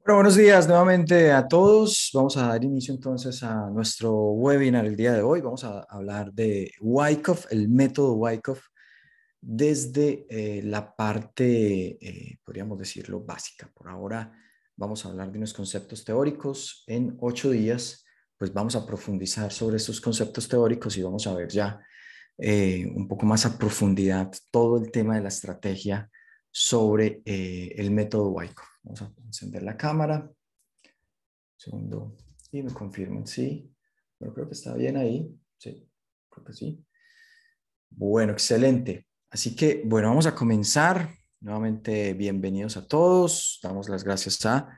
Bueno, buenos días nuevamente a todos. Vamos a dar inicio entonces a nuestro webinar el día de hoy. Vamos a hablar de Wyckoff, el método Wyckoff, desde la parte, podríamos decirlo, básica. Por ahora vamos a hablar de unos conceptos teóricos. En 8 días, pues vamos a profundizar sobre estos conceptos teóricos y vamos a ver ya un poco más a profundidad todo el tema de la estrategia sobre el método Wyckoff. Vamos a encender la cámara. Segundo. Y me confirman, sí. Pero creo que está bien ahí. Sí, creo que sí. Bueno, excelente. Así que, bueno, vamos a comenzar. Nuevamente, bienvenidos a todos. Damos las gracias a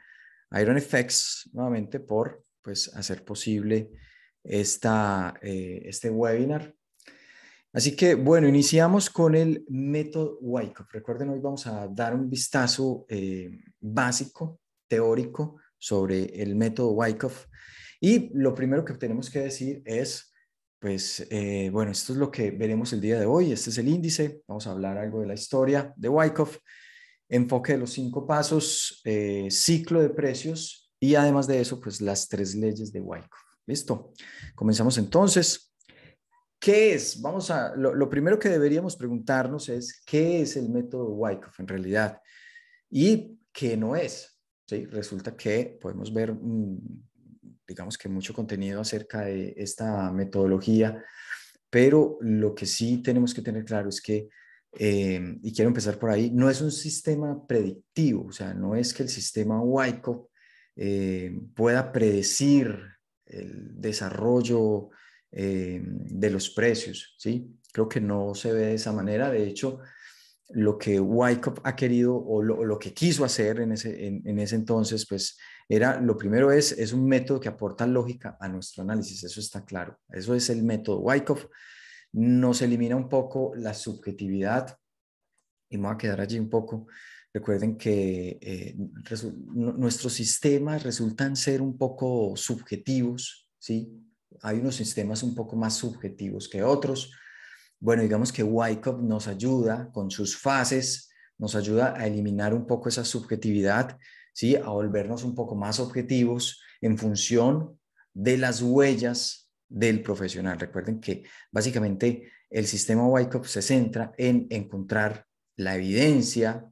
Iron FX nuevamente por pues, hacer posible este webinar. Así que, bueno, iniciamos con el método Wyckoff. Recuerden, hoy vamos a dar un vistazo básico, teórico, sobre el método Wyckoff. Y lo primero que tenemos que decir es, pues, bueno, esto es lo que veremos el día de hoy. Este es el índice. Vamos a hablar algo de la historia de Wyckoff, enfoque de los 5 pasos, ciclo de precios y además de eso, pues, las 3 leyes de Wyckoff. ¿Listo? Comenzamos entonces. ¿Qué es? Lo primero que deberíamos preguntarnos es, ¿qué es el método Wyckoff en realidad? ¿Y qué no es? ¿Sí? Resulta que podemos ver, digamos que mucho contenido acerca de esta metodología, pero lo que sí tenemos que tener claro es que, y quiero empezar por ahí, no es un sistema predictivo, o sea, no es que el sistema Wyckoff pueda predecir el desarrollo de los precios, ¿sí? Creo que no se ve de esa manera. De hecho, lo que Wyckoff ha querido o lo que quiso hacer en ese entonces, pues era, lo primero es un método que aporta lógica a nuestro análisis, eso está claro. Eso es el método Wyckoff. Nos elimina un poco la subjetividad y me voy a quedar allí un poco. Recuerden que nuestros sistemas resultan ser un poco subjetivos, ¿sí? Hay unos sistemas un poco más subjetivos que otros. Bueno, digamos que Wyckoff nos ayuda con sus fases, nos ayuda a eliminar un poco esa subjetividad, ¿sí? A volvernos un poco más objetivos en función de las huellas del profesional. Recuerden que básicamente el sistema Wyckoff se centra en encontrar la evidencia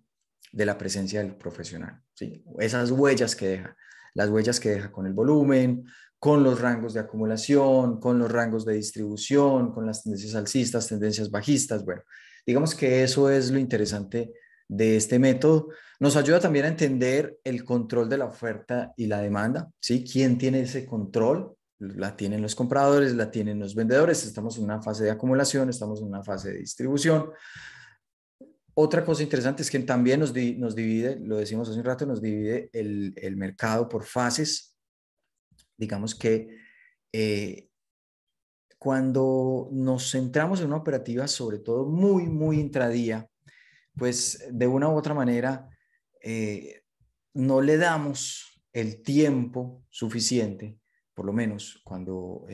de la presencia del profesional, ¿sí? Esas huellas que deja, las huellas que deja con el volumen, con los rangos de acumulación, con los rangos de distribución, con las tendencias alcistas, tendencias bajistas. Bueno, digamos que eso es lo interesante de este método. Nos ayuda también a entender el control de la oferta y la demanda, ¿sí? ¿Quién tiene ese control? La tienen los compradores, la tienen los vendedores. Estamos en una fase de acumulación, estamos en una fase de distribución. Otra cosa interesante es que también nos divide, lo decimos hace un rato, nos divide el mercado por fases. Digamos que eh, cuando nos centramos en una operativa, sobre todo muy, muy intradía, pues de una u otra manera eh, no le damos el tiempo suficiente, por lo menos cuando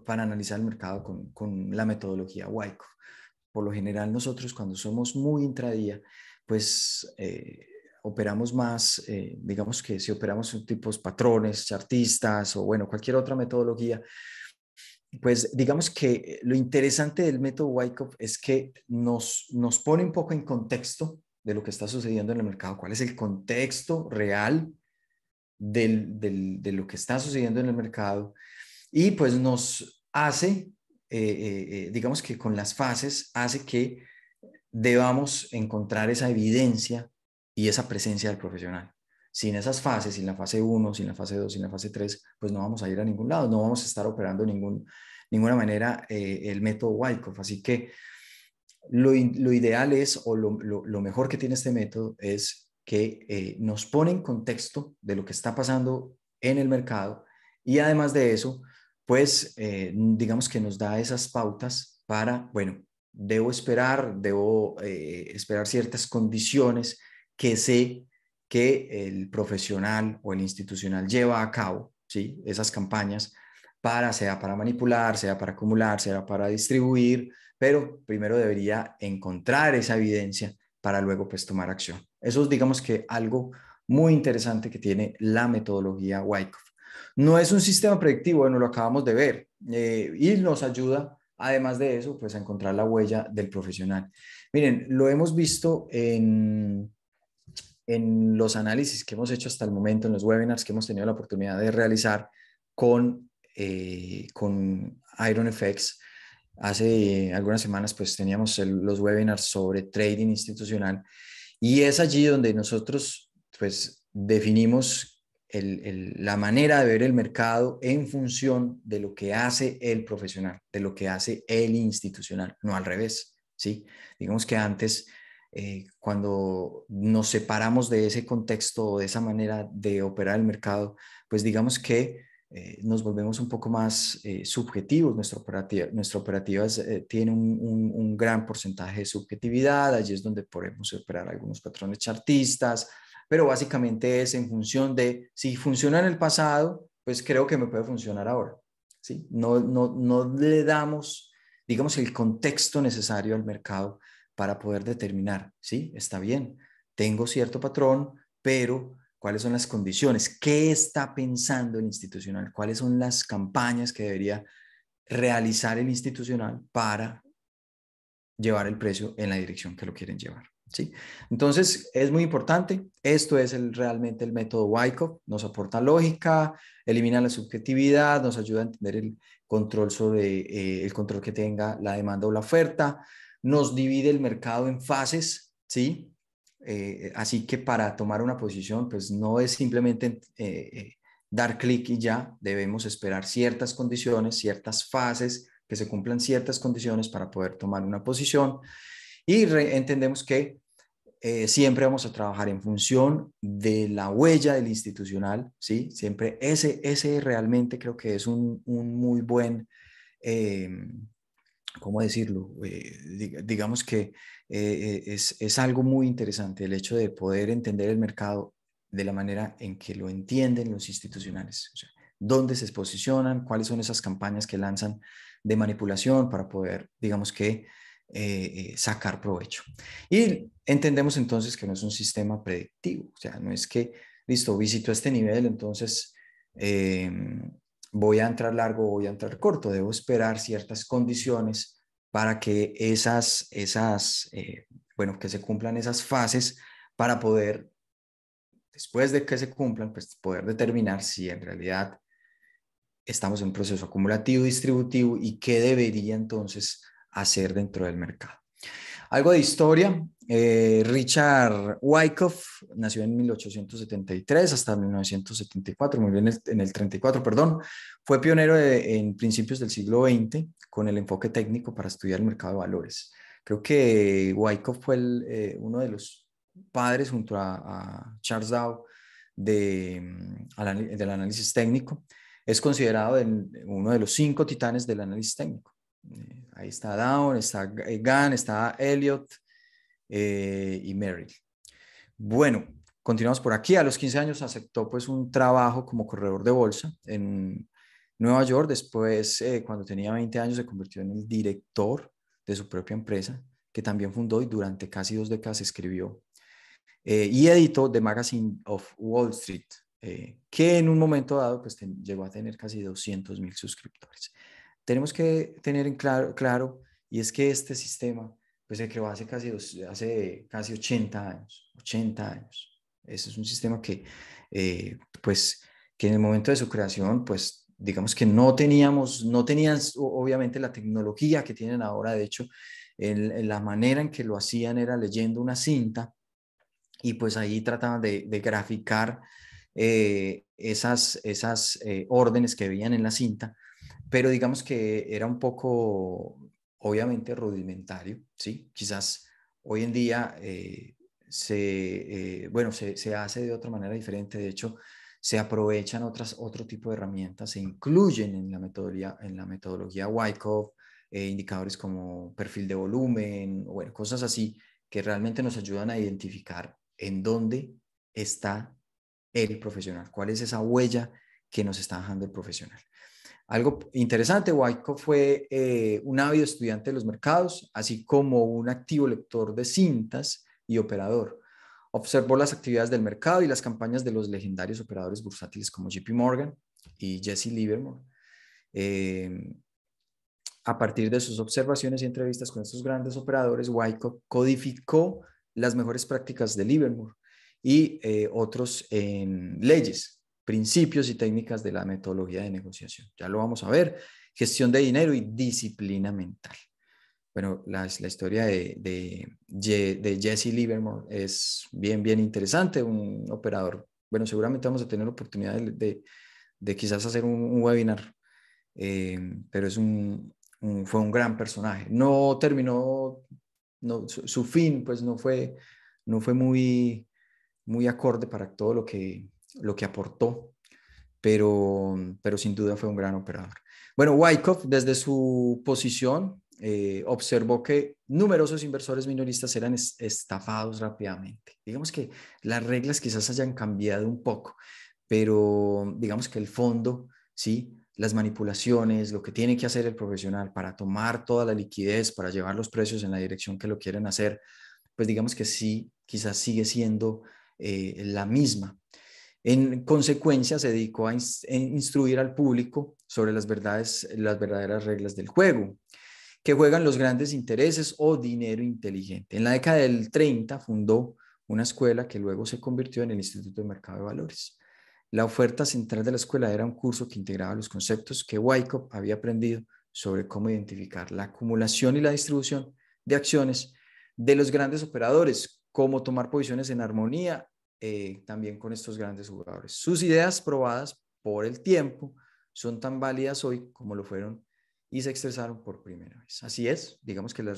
para analizar el mercado con la metodología Wyckoff. Por lo general nosotros cuando somos muy intradía, pues operamos más, digamos que si operamos en tipos patrones, chartistas o bueno, cualquier otra metodología, pues digamos que lo interesante del método Wyckoff es que nos pone un poco en contexto de lo que está sucediendo en el mercado, cuál es el contexto real de lo que está sucediendo en el mercado y pues nos hace, digamos que con las fases, hace que debamos encontrar esa evidencia y esa presencia del profesional. Sin esas fases, sin la fase uno, sin la fase 2, sin la fase 3, pues no vamos a ir a ningún lado, no vamos a estar operando ninguna manera el método Wyckoff. Así que lo ideal es, o lo mejor que tiene este método es que nos pone en contexto de lo que está pasando en el mercado y además de eso, pues digamos que nos da esas pautas para, bueno, debo esperar ciertas condiciones que sé que el profesional o el institucional lleva a cabo, ¿sí? Esas campañas sea para manipular, sea para acumular, sea para distribuir, pero primero debería encontrar esa evidencia para luego pues tomar acción. Eso es digamos que algo muy interesante que tiene la metodología Wyckoff. No es un sistema predictivo, bueno, lo acabamos de ver, y nos ayuda, además de eso, pues a encontrar la huella del profesional. Miren, lo hemos visto en los análisis que hemos hecho hasta el momento, en los webinars que hemos tenido la oportunidad de realizar con IronFX. Hace algunas semanas pues teníamos los webinars sobre trading institucional y es allí donde nosotros pues definimos la manera de ver el mercado en función de lo que hace el profesional, de lo que hace el institucional, no al revés, ¿sí? Digamos que antes, cuando nos separamos de ese contexto o de esa manera de operar el mercado, pues digamos que nos volvemos un poco más subjetivos. Nuestra operativa tiene un gran porcentaje de subjetividad, allí es donde podemos operar algunos patrones chartistas, pero básicamente es en función de si funciona en el pasado, pues creo que me puede funcionar ahora. ¿Sí? No le damos, digamos, el contexto necesario al mercado para poder determinar, ¿sí? Está bien, tengo cierto patrón, pero ¿cuáles son las condiciones? ¿Qué está pensando el institucional? ¿Cuáles son las campañas que debería realizar el institucional para llevar el precio en la dirección que lo quieren llevar? ¿Sí? Entonces, es muy importante. Esto es realmente el método Wyckoff. Nos aporta lógica, elimina la subjetividad, nos ayuda a entender el control sobre el control que tenga la demanda o la oferta, nos divide el mercado en fases, ¿sí? Así que para tomar una posición, pues no es simplemente dar clic y ya, debemos esperar ciertas condiciones, ciertas fases, que se cumplan ciertas condiciones para poder tomar una posición y entendemos que siempre vamos a trabajar en función de la huella del institucional, ¿sí? Siempre ese realmente creo que es un muy buen, eh, ¿cómo decirlo? Digamos que es algo muy interesante el hecho de poder entender el mercado de la manera en que lo entienden los institucionales. O sea, dónde se posicionan, cuáles son esas campañas que lanzan de manipulación para poder, digamos que, sacar provecho. Y entendemos entonces que no es un sistema predictivo, o sea, no es que, listo, visito este nivel, entonces eh, voy a entrar largo o voy a entrar corto, debo esperar ciertas condiciones para que bueno, que se cumplan esas fases para poder, después de que se cumplan, pues poder determinar si en realidad estamos en un proceso acumulativo, distributivo y qué debería entonces hacer dentro del mercado. Algo de historia. Richard Wyckoff nació en 1873 hasta 1974, muy bien en el 34, perdón. Fue pionero en principios del siglo XX con el enfoque técnico para estudiar el mercado de valores. Creo que Wyckoff fue uno de los padres junto a Charles Dow del análisis técnico. Es considerado uno de los 5 titanes del análisis técnico. Ahí está Down, está Gann, está Elliot y Merrill. Bueno, continuamos por aquí. A los 15 años aceptó pues un trabajo como corredor de bolsa en Nueva York. Después, cuando tenía 20 años, se convirtió en el director de su propia empresa, que también fundó y durante casi 2 décadas escribió y editó The Magazine of Wall Street, que en un momento dado pues llegó a tener casi 200,000 suscriptores. Tenemos que tener en claro, y es que este sistema pues se creó hace casi 80 años, 80 años. Ese es un sistema pues, que en el momento de su creación, pues, digamos que no tenían obviamente la tecnología que tienen ahora. De hecho, en la manera en que lo hacían era leyendo una cinta y pues ahí trataban de graficar esas órdenes que veían en la cinta, pero digamos que era un poco, obviamente, rudimentario, ¿sí? Quizás hoy en día bueno, se hace de otra manera diferente. De hecho, se aprovechan otro tipo de herramientas, se incluyen en la metodología Wyckoff, indicadores como perfil de volumen, o bueno, cosas así que realmente nos ayudan a identificar en dónde está el profesional, cuál es esa huella que nos está dejando el profesional. Algo interesante, Wyckoff fue un ávido estudiante de los mercados, así como un activo lector de cintas y operador. Observó las actividades del mercado y las campañas de los legendarios operadores bursátiles como JP Morgan y Jesse Livermore. A partir de sus observaciones y entrevistas con estos grandes operadores, Wyckoff codificó las mejores prácticas de Livermore y otros en leyes, principios y técnicas de la metodología de negociación. Ya lo vamos a ver. Gestión de dinero y disciplina mental. Bueno, la historia de Jesse Livermore es bien interesante, un operador. Bueno, seguramente vamos a tener oportunidad de quizás hacer un webinar, pero fue un gran personaje. No terminó, no, su fin pues no fue muy acorde para todo lo que aportó, pero sin duda fue un gran operador. Bueno, Wyckoff desde su posición observó que numerosos inversores minoristas eran estafados rápidamente. Digamos que las reglas quizás hayan cambiado un poco, pero digamos que el fondo, ¿sí? Las manipulaciones, lo que tiene que hacer el profesional para tomar toda la liquidez, para llevar los precios en la dirección que lo quieren hacer, pues digamos que sí, quizás sigue siendo la misma. En consecuencia, se dedicó a instruir al público sobre las verdaderas reglas del juego, que juegan los grandes intereses o dinero inteligente. En la década del 30 fundó una escuela que luego se convirtió en el Instituto de Mercado de Valores. La oferta central de la escuela era un curso que integraba los conceptos que Wyckoff había aprendido sobre cómo identificar la acumulación y la distribución de acciones de los grandes operadores, cómo tomar posiciones en armonía también con estos grandes jugadores. Sus ideas probadas por el tiempo son tan válidas hoy como lo fueron y se expresaron por primera vez. Así es, digamos que lo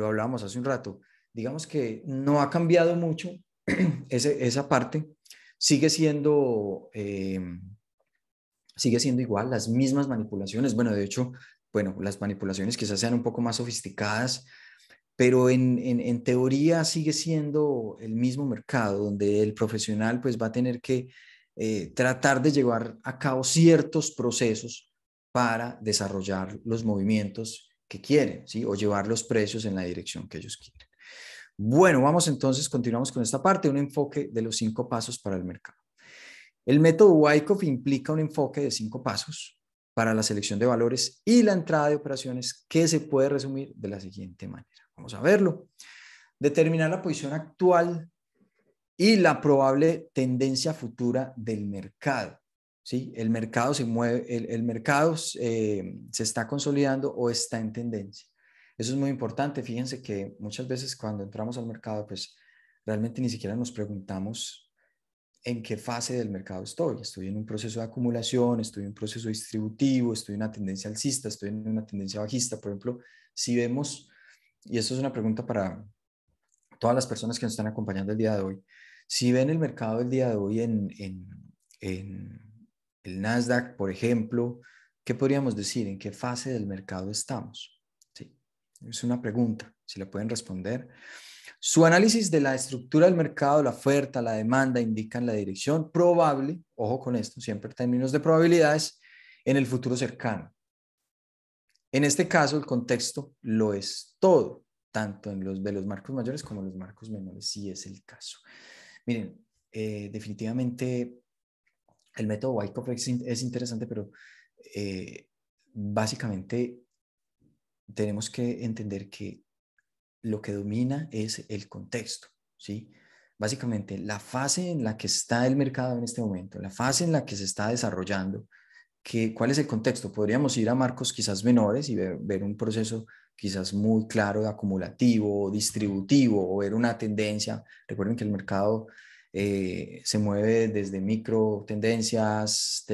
hablábamos hace un rato, digamos que no ha cambiado mucho esa parte, sigue siendo igual, las mismas manipulaciones, bueno, de hecho, bueno, las manipulaciones quizás sean un poco más sofisticadas, pero en teoría sigue siendo el mismo mercado donde el profesional pues va a tener que tratar de llevar a cabo ciertos procesos para desarrollar los movimientos que quieren, ¿sí? O llevar los precios en la dirección que ellos quieren. Bueno, vamos entonces, continuamos con esta parte, un enfoque de los 5 pasos para el mercado. El método Wyckoff implica un enfoque de 5 pasos para la selección de valores y la entrada de operaciones que se puede resumir de la siguiente manera. Vamos a verlo. Determinar la posición actual y la probable tendencia futura del mercado. ¿Sí? El mercado se mueve, el mercado se está consolidando o está en tendencia. Eso es muy importante. Fíjense que muchas veces cuando entramos al mercado, pues realmente ni siquiera nos preguntamos en qué fase del mercado estoy. Estoy en un proceso de acumulación, estoy en un proceso distributivo, estoy en una tendencia alcista, estoy en una tendencia bajista. Por ejemplo, si vemos, y esto es una pregunta para todas las personas que nos están acompañando el día de hoy, si ven el mercado el día de hoy en el Nasdaq, por ejemplo, ¿qué podríamos decir? ¿En qué fase del mercado estamos? Sí, es una pregunta, si la pueden responder. Su análisis de la estructura del mercado, la oferta, la demanda, indican la dirección probable, ojo con esto, siempre en términos de probabilidades, en el futuro cercano. En este caso, el contexto lo es todo, tanto en los de los marcos mayores como en los marcos menores, si es el caso. Miren, definitivamente el método Wyckoff es interesante, pero básicamente tenemos que entender que lo que domina es el contexto, ¿sí? Básicamente, la fase en la que está el mercado en este momento, la fase en la que se está desarrollando, ¿cuál es el contexto? Podríamos ir a marcos quizás menores y ver un proceso quizás muy claro de acumulativo, distributivo, o ver una tendencia. Recuerden que el mercado se mueve desde micro tendencias,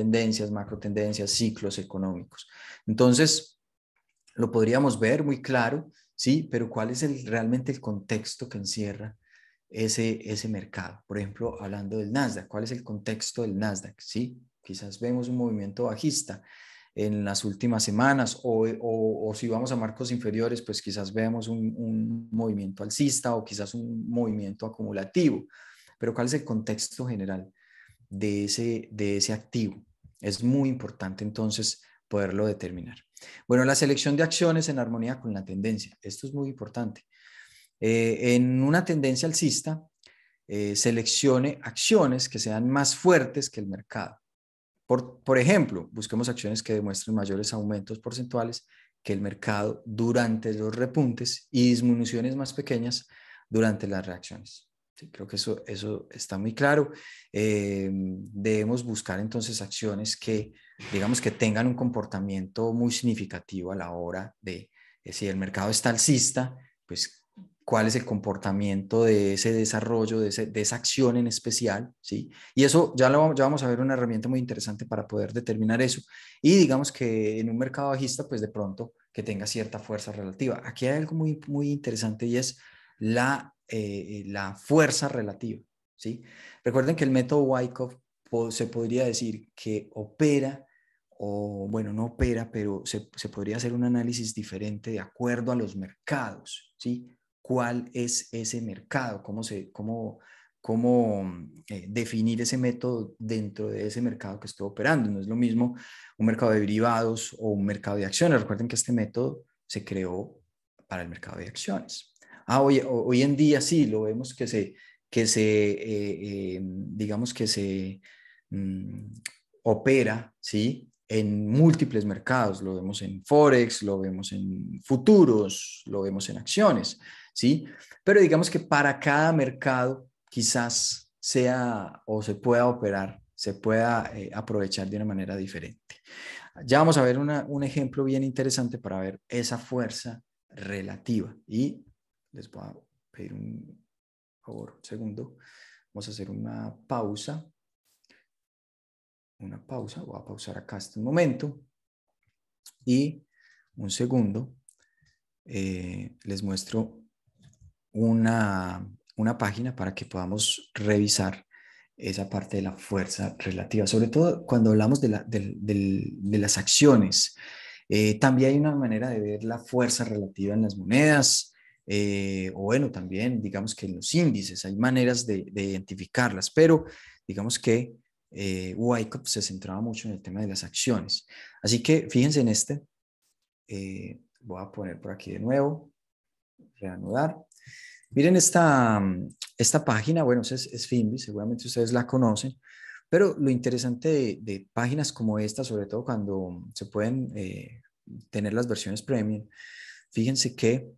macro tendencias, ciclos económicos. Entonces, lo podríamos ver muy claro, ¿sí? Pero ¿cuál es realmente el contexto que encierra ese mercado? Por ejemplo, hablando del Nasdaq, ¿cuál es el contexto del Nasdaq? ¿Sí? Quizás vemos un movimiento bajista en las últimas semanas o si vamos a marcos inferiores, pues quizás vemos un movimiento alcista o quizás un movimiento acumulativo. Pero ¿cuál es el contexto general de ese activo? Es muy importante entonces poderlo determinar. Bueno, la selección de acciones en armonía con la tendencia. Esto es muy importante. en una tendencia alcista, seleccione acciones que sean más fuertes que el mercado. Por ejemplo, busquemos acciones que demuestren mayores aumentos porcentuales que el mercado durante los repuntes y disminuciones más pequeñas durante las reacciones. Sí, creo que eso está muy claro. Debemos buscar entonces acciones que, digamos, que tengan un comportamiento muy significativo a la hora de, si el mercado está alcista, pues cuál es el comportamiento de ese desarrollo, de esa acción en especial, ¿sí? Y eso ya vamos a ver una herramienta muy interesante para poder determinar eso. Y digamos que en un mercado bajista, pues de pronto que tenga cierta fuerza relativa. Aquí hay algo muy, muy interesante y es la fuerza relativa, ¿sí? Recuerden que el método Wyckoff se podría decir que opera, o bueno, no opera, pero se podría hacer un análisis diferente de acuerdo a los mercados, ¿sí? ¿Cuál es ese mercado? ¿Cómo definir ese método dentro de ese mercado que estoy operando? No es lo mismo un mercado de derivados o un mercado de acciones. Recuerden que este método se creó para el mercado de acciones. Hoy en día sí, lo vemos digamos que se mm, opera, ¿sí? En múltiples mercados, lo vemos en Forex, lo vemos en futuros, lo vemos en acciones, ¿sí? Pero digamos que para cada mercado quizás sea o se pueda operar, se pueda aprovechar de una manera diferente. Ya vamos a ver un ejemplo bien interesante para ver esa fuerza relativa. Y les voy a pedir un favor, un segundo. Vamos a hacer una pausa. Voy a pausar acá este momento. Y un segundo, les muestro una página para que podamos revisar esa parte de la fuerza relativa, sobre todo cuando hablamos de las acciones. También hay una manera de ver la fuerza relativa en las monedas, o bueno, también digamos que en los índices hay maneras de identificarlas, pero digamos que Wyckoff se centraba mucho en el tema de las acciones. Así que fíjense en voy a poner por aquí de nuevo, reanudar. Miren esta página, bueno, es Finbi, seguramente ustedes la conocen, pero lo interesante de páginas como esta, sobre todo cuando se pueden tener las versiones premium, fíjense que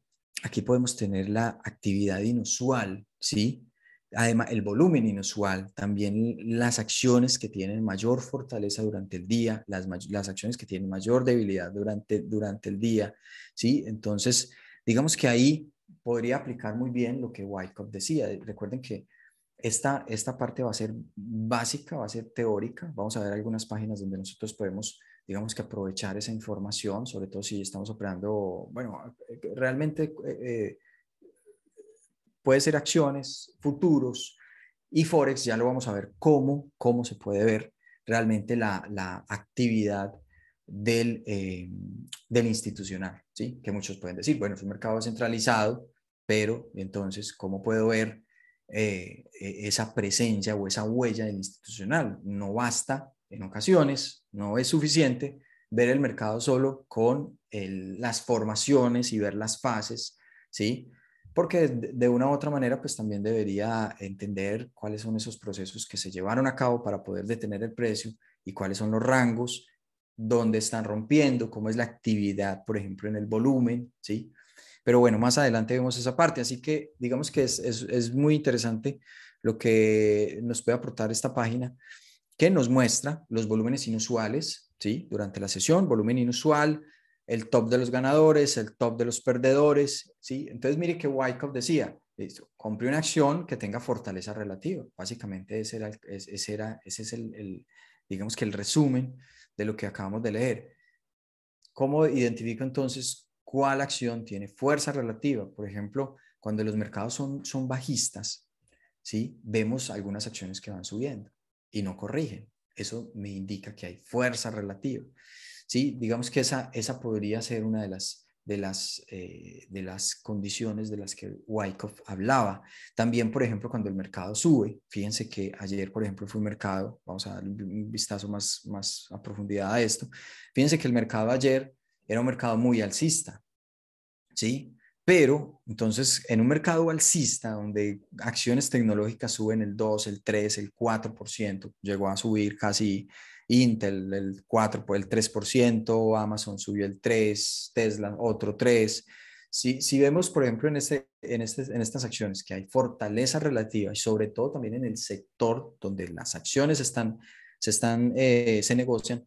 aquí podemos tener la actividad inusual, ¿sí? Además, el volumen inusual, también las acciones que tienen mayor fortaleza durante el día, las acciones que tienen mayor debilidad durante el día, ¿sí? Entonces, digamos que ahí podría aplicar muy bien lo que Wyckoff decía. Recuerden que esta parte va a ser básica, va a ser teórica. Vamos a ver algunas páginas donde nosotros podemos, digamos que aprovechar esa información, sobre todo si estamos operando, bueno, realmente puede ser acciones, futuros y Forex, ya lo vamos a ver cómo se puede ver realmente la actividad del institucional, ¿sí? Que muchos pueden decir, bueno, es un mercado centralizado, pero entonces, ¿cómo puedo ver esa presencia o esa huella del institucional? No basta en ocasiones, no es suficiente ver el mercado solo con las formaciones y ver las fases, ¿sí? Porque de una u otra manera, pues también debería entender cuáles son esos procesos que se llevaron a cabo para poder detener el precio y cuáles son los rangos, dónde están rompiendo, cómo es la actividad, por ejemplo, en el volumen, ¿sí? Pero bueno, más adelante vemos esa parte, así que digamos que es muy interesante lo que nos puede aportar esta página, que nos muestra los volúmenes inusuales, ¿sí? Durante la sesión, volumen inusual, el top de los ganadores, el top de los perdedores, ¿sí? Entonces, mire que Wyckoff decía, listo, compre una acción que tenga fortaleza relativa. Básicamente ese es digamos que el resumen de lo que acabamos de leer. ¿Cómo identifico entonces cuál acción tiene fuerza relativa? Por ejemplo, cuando los mercados son bajistas, ¿sí? Vemos algunas acciones que van subiendo y no corrigen. Eso me indica que hay fuerza relativa. ¿Sí? Digamos que esa podría ser una de las condiciones de las que Wyckoff hablaba. También, por ejemplo, cuando el mercado sube, fíjense que ayer, por ejemplo, fue un mercado, vamos a dar un vistazo más a profundidad a esto, fíjense que el mercado ayer era un mercado muy alcista, ¿sí? Pero entonces en un mercado alcista donde acciones tecnológicas suben el 2, el 3, el 4%, llegó a subir casi Intel el 4, el 3%, Amazon subió el 3, Tesla otro 3. Si vemos, por ejemplo, en estas acciones que hay fortaleza relativa y sobre todo también en el sector donde las acciones se negocian,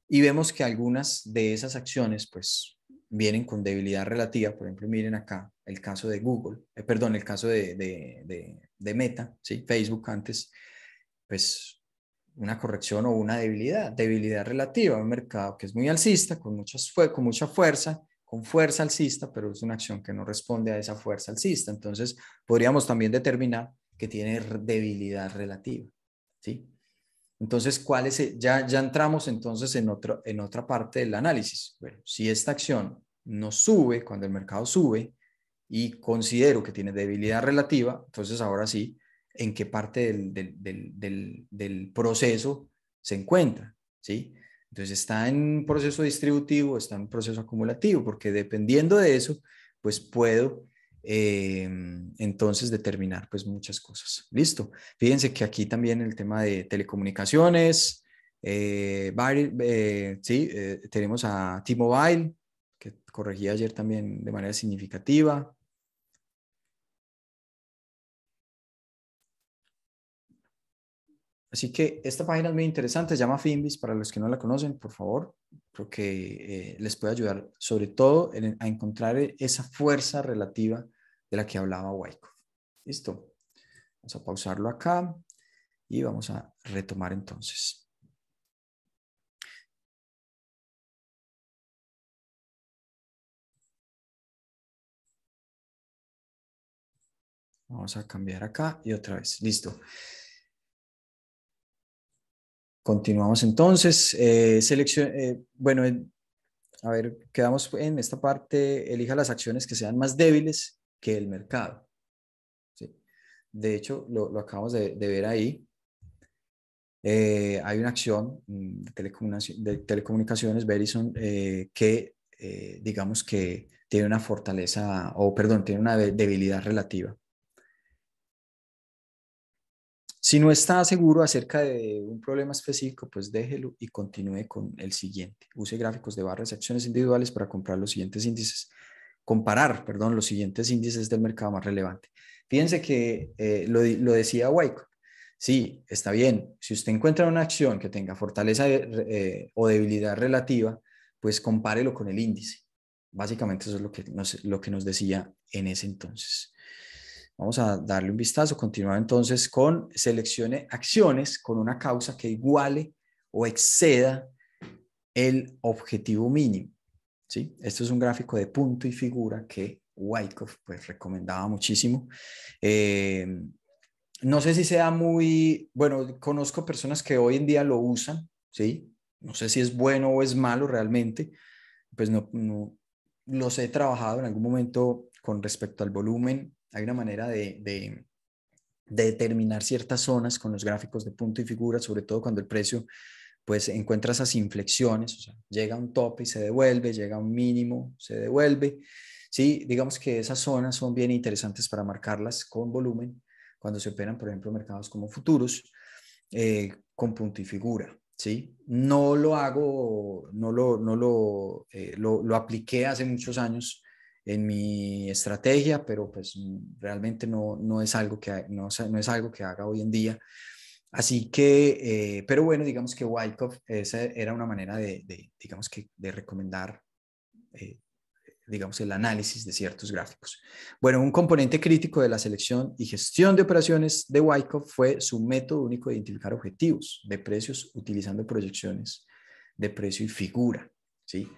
y vemos que algunas de esas acciones pues vienen con debilidad relativa. Por ejemplo, miren acá el caso de Google, perdón, el caso de Meta, ¿sí? Facebook antes, pues una corrección o una debilidad relativa, un mercado que es muy alcista, con mucha fuerza, con fuerza alcista, pero es una acción que no responde a esa fuerza alcista. Entonces, podríamos también determinar que tiene debilidad relativa, ¿sí? Entonces, ya entramos entonces en otra parte del análisis. Bueno, si esta acción no sube cuando el mercado sube y considero que tiene debilidad relativa, entonces ahora sí, ¿en qué parte del proceso se encuentra? ¿Sí? Entonces, ¿está en proceso distributivo, está en proceso acumulativo? Porque dependiendo de eso, pues puedo entonces determinar pues muchas cosas. ¿Listo? Fíjense que aquí también el tema de telecomunicaciones, sí, tenemos a T-Mobile, que corregí ayer también de manera significativa. Así que esta página es muy interesante, se llama Finbis, para los que no la conocen, por favor, creo que les puede ayudar sobre todo a encontrar esa fuerza relativa de la que hablaba Wyckoff. ¿Listo? Vamos a pausarlo acá y vamos a retomar entonces. Vamos a cambiar acá y otra vez. Listo. Continuamos entonces. Bueno, a ver, quedamos en esta parte. Elija las acciones que sean más débiles que el mercado. ¿Sí? De hecho, lo acabamos de ver ahí. Hay una acción de telecomunicaciones, Verizon, que digamos que tiene una fortaleza, o perdón, tiene una debilidad relativa. Si no está seguro acerca de un problema específico, pues déjelo y continúe con el siguiente. Use gráficos de barras y acciones individuales para comprar los siguientes índices, comparar, perdón, los siguientes índices del mercado más relevante. Fíjense que lo decía Wyckoff. Sí, está bien. Si usted encuentra una acción que tenga fortaleza o debilidad relativa, pues compárelo con el índice. Básicamente eso es lo que nos decía en ese entonces. Vamos a darle un vistazo, continuar entonces con seleccione acciones con una causa que iguale o exceda el objetivo mínimo. ¿Sí? Esto es un gráfico de punto y figura que Wyckoff pues recomendaba muchísimo. No sé si sea muy, bueno, conozco personas que hoy en día lo usan, ¿sí? No sé si es bueno o es malo realmente, pues no los he trabajado en algún momento con respecto al volumen. Hay una manera de determinar ciertas zonas con los gráficos de punto y figura, sobre todo cuando el precio pues encuentra esas inflexiones, o sea, llega a un tope y se devuelve, llega a un mínimo, se devuelve. Sí, digamos que esas zonas son bien interesantes para marcarlas con volumen cuando se operan, por ejemplo, mercados como futuros, con punto y figura. ¿Sí? No lo hago, lo apliqué hace muchos años en mi estrategia, pero pues realmente no es algo no es algo que haga hoy en día. Así que, pero bueno, digamos que Wyckoff, esa era una manera digamos que, de recomendar, eh, digamos, el análisis de ciertos gráficos. Bueno, un componente crítico de la selección y gestión de operaciones de Wyckoff fue su método único de identificar objetivos de precios utilizando proyecciones de precio y figura, ¿sí?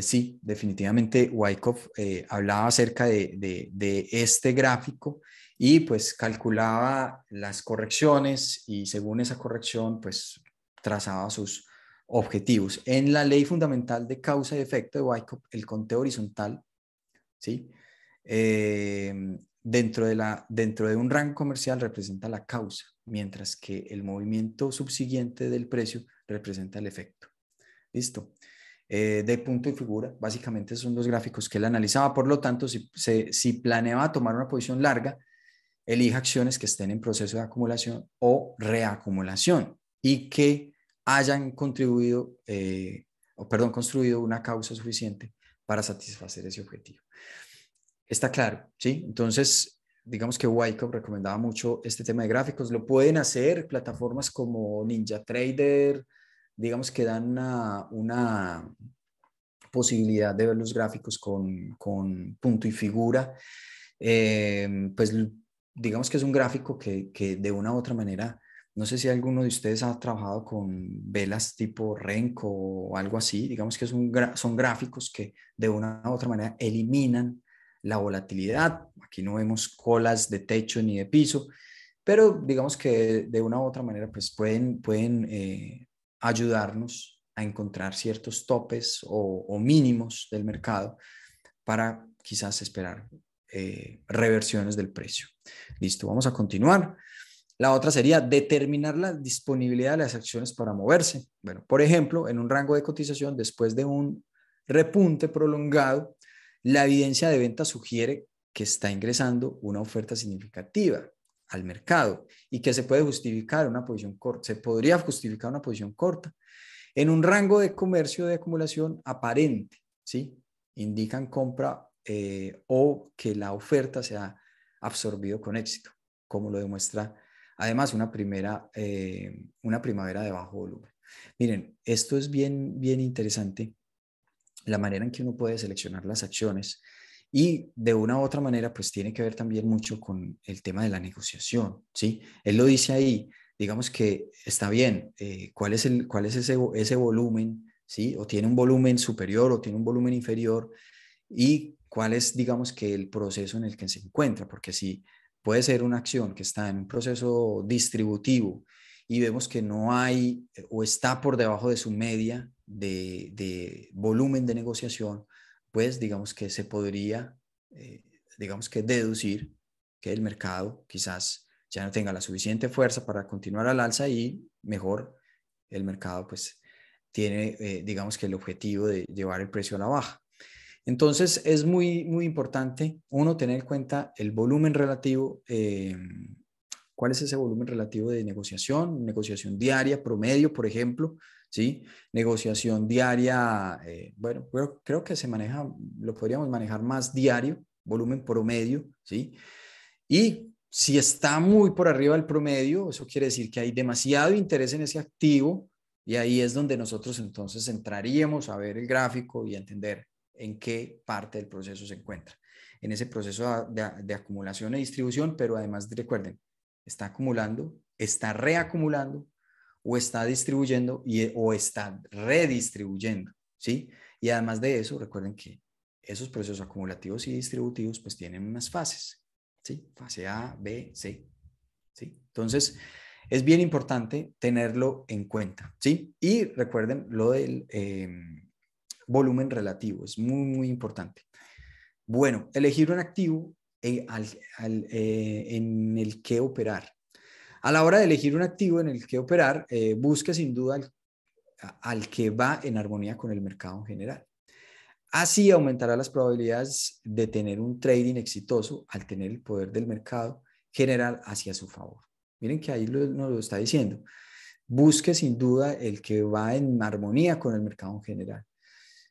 Sí, definitivamente Wyckoff hablaba acerca de este gráfico y pues calculaba las correcciones y según esa corrección pues trazaba sus objetivos. En la ley fundamental de causa y efecto de Wyckoff, el conteo horizontal, ¿sí? Dentro de un rango comercial representa la causa, mientras que el movimiento subsiguiente del precio representa el efecto. ¿Listo? de punto y figura. Básicamente son los gráficos que él analizaba. Por lo tanto, si planeaba tomar una posición larga, elija acciones que estén en proceso de acumulación o reacumulación y que hayan contribuido, construido una causa suficiente para satisfacer ese objetivo. Está claro, ¿sí? Entonces, digamos que Wyckoff recomendaba mucho este tema de gráficos. Lo pueden hacer plataformas como NinjaTrader, digamos que dan una posibilidad de ver los gráficos con punto y figura. Pues digamos que es un gráfico que de una u otra manera, no sé si alguno de ustedes ha trabajado con velas tipo Renko o algo así, digamos que son gráficos que de una u otra manera eliminan la volatilidad. Aquí no vemos colas de techo ni de piso, pero digamos que de una u otra manera pues pueden ayudarnos a encontrar ciertos topes o mínimos del mercado para quizás esperar reversiones del precio. Listo, vamos a continuar. La otra sería determinar la disponibilidad de las acciones para moverse. Bueno, por ejemplo, en un rango de cotización, después de un repunte prolongado, la evidencia de venta sugiere que está ingresando una oferta significativa al mercado y que se puede justificar una posición corta, se podría justificar una posición corta en un rango de comercio de acumulación aparente, ¿sí? Indican compra o que la oferta se ha absorbido con éxito, como lo demuestra además una primavera de bajo volumen. Miren, esto es bien interesante, la manera en que uno puede seleccionar las acciones y de una u otra manera pues tiene que ver también mucho con el tema de la negociación, ¿sí? Él lo dice ahí, digamos que está bien, ¿cuál es ese volumen, ¿sí? O tiene un volumen superior o tiene un volumen inferior y cuál es, digamos que el proceso en el que se encuentra, porque si puede ser una acción que está en un proceso distributivo y vemos que no hay o está por debajo de su media de volumen de negociación, pues digamos que se podría, digamos que deducir que el mercado quizás ya no tenga la suficiente fuerza para continuar al alza y mejor el mercado pues tiene, digamos que el objetivo de llevar el precio a la baja. Entonces es muy importante uno tener en cuenta el volumen relativo, cuál es ese volumen relativo de negociación diaria, promedio, por ejemplo, ¿sí? Negociación diaria, bueno, creo que se maneja, lo podríamos manejar más diario, volumen promedio, ¿sí? Y si está muy por arriba del promedio, eso quiere decir que hay demasiado interés en ese activo y ahí es donde nosotros entonces entraríamos a ver el gráfico y a entender en qué parte del proceso se encuentra. En ese proceso de acumulación y distribución, pero además recuerden, está acumulando, está reacumulando o está distribuyendo o está redistribuyendo, ¿sí? Y además de eso, recuerden que esos procesos acumulativos y distributivos pues tienen unas fases, ¿sí? Fase A, B, C, ¿sí? Entonces, es bien importante tenerlo en cuenta, ¿sí? Y recuerden lo del volumen relativo, es muy importante. Bueno, elegir un activo en el que operar. A la hora de elegir un activo en el que operar, busque sin duda al que va en armonía con el mercado en general. Así aumentará las probabilidades de tener un trading exitoso al tener el poder del mercado general hacia su favor. Miren que ahí nos lo está diciendo. Busque sin duda el que va en armonía con el mercado en general.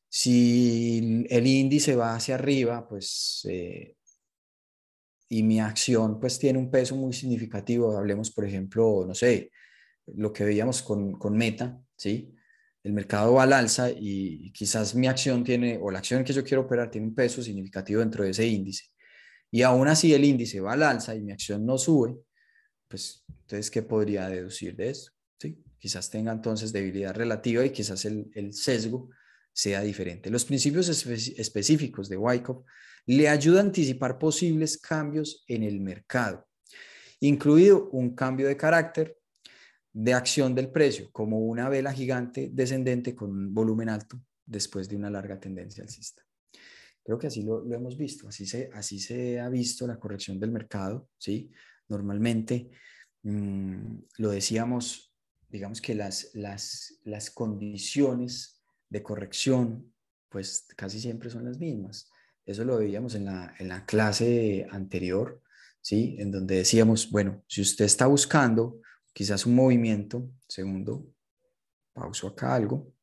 Si el índice va hacia arriba, pues, y mi acción pues tiene un peso muy significativo, hablemos por ejemplo, no sé, lo que veíamos con Meta, ¿sí? El mercado va al alza y quizás mi acción tiene, o la acción que yo quiero operar tiene un peso significativo dentro de ese índice. Y aún así el índice va al alza y mi acción no sube, pues entonces, ¿qué podría deducir de eso? ¿Sí? Quizás tenga entonces debilidad relativa y quizás el sesgo sea diferente. Los principios específicos de Wyckoff le ayudan a anticipar posibles cambios en el mercado, incluido un cambio de carácter de acción del precio, como una vela gigante descendente con un volumen alto después de una larga tendencia alcista. Creo que así lo hemos visto, así se ha visto la corrección del mercado, ¿sí? Normalmente, lo decíamos, digamos que las condiciones de corrección, pues casi siempre son las mismas. Eso lo veíamos en la clase anterior, ¿sí? En donde decíamos, bueno, si usted está buscando quizás un movimiento, segundo, pauso acá algo,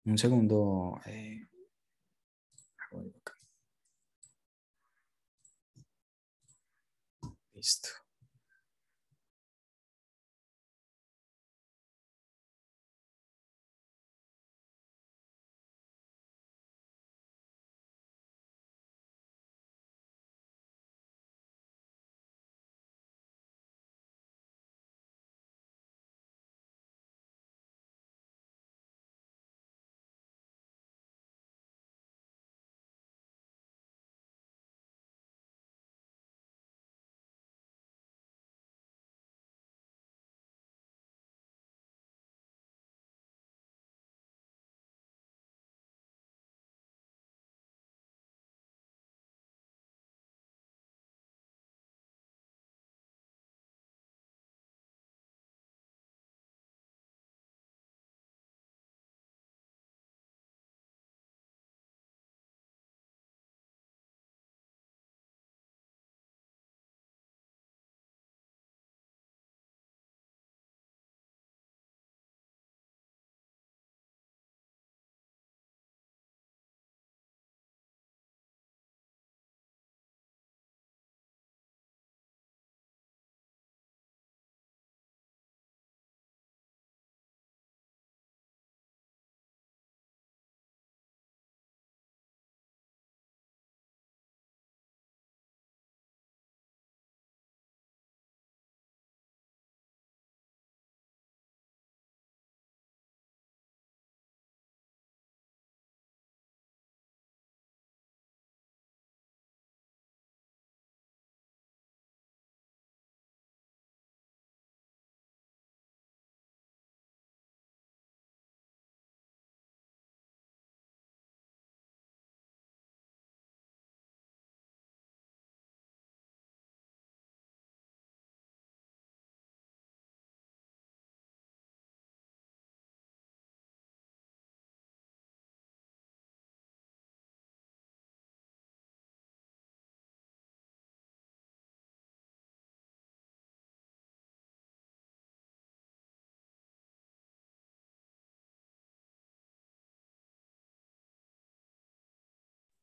un segundo, listo.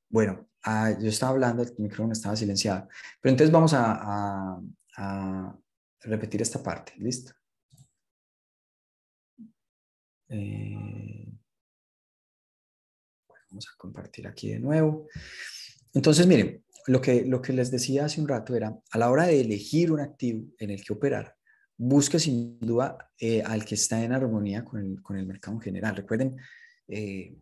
Bueno, yo estaba hablando, el micrófono estaba silenciado, pero entonces vamos a repetir esta parte, ¿listo? Eh, Vamos a compartir aquí de nuevo. Entonces, miren, lo que les decía hace un rato era, a la hora de elegir un activo en el que operar, busque sin duda al que está en armonía con el mercado en general. Recuerden, eh,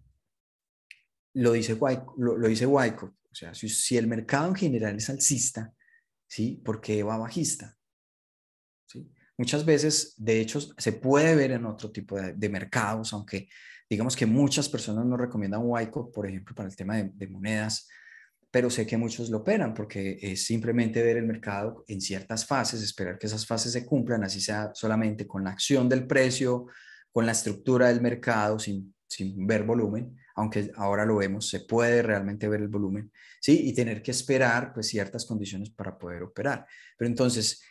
lo dice Wyckoff, o sea, si el mercado en general es alcista, ¿sí? ¿Por qué va bajista? ¿Sí? Muchas veces, de hecho, se puede ver en otro tipo de mercados, aunque digamos que muchas personas no recomiendan Wyckoff, por ejemplo, para el tema de monedas, pero sé que muchos lo operan porque es simplemente ver el mercado en ciertas fases, esperar que esas fases se cumplan, así sea solamente con la acción del precio, con la estructura del mercado, sin ver volumen, aunque ahora lo vemos, se puede realmente ver el volumen, ¿sí? Y tener que esperar pues ciertas condiciones para poder operar. Pero entonces,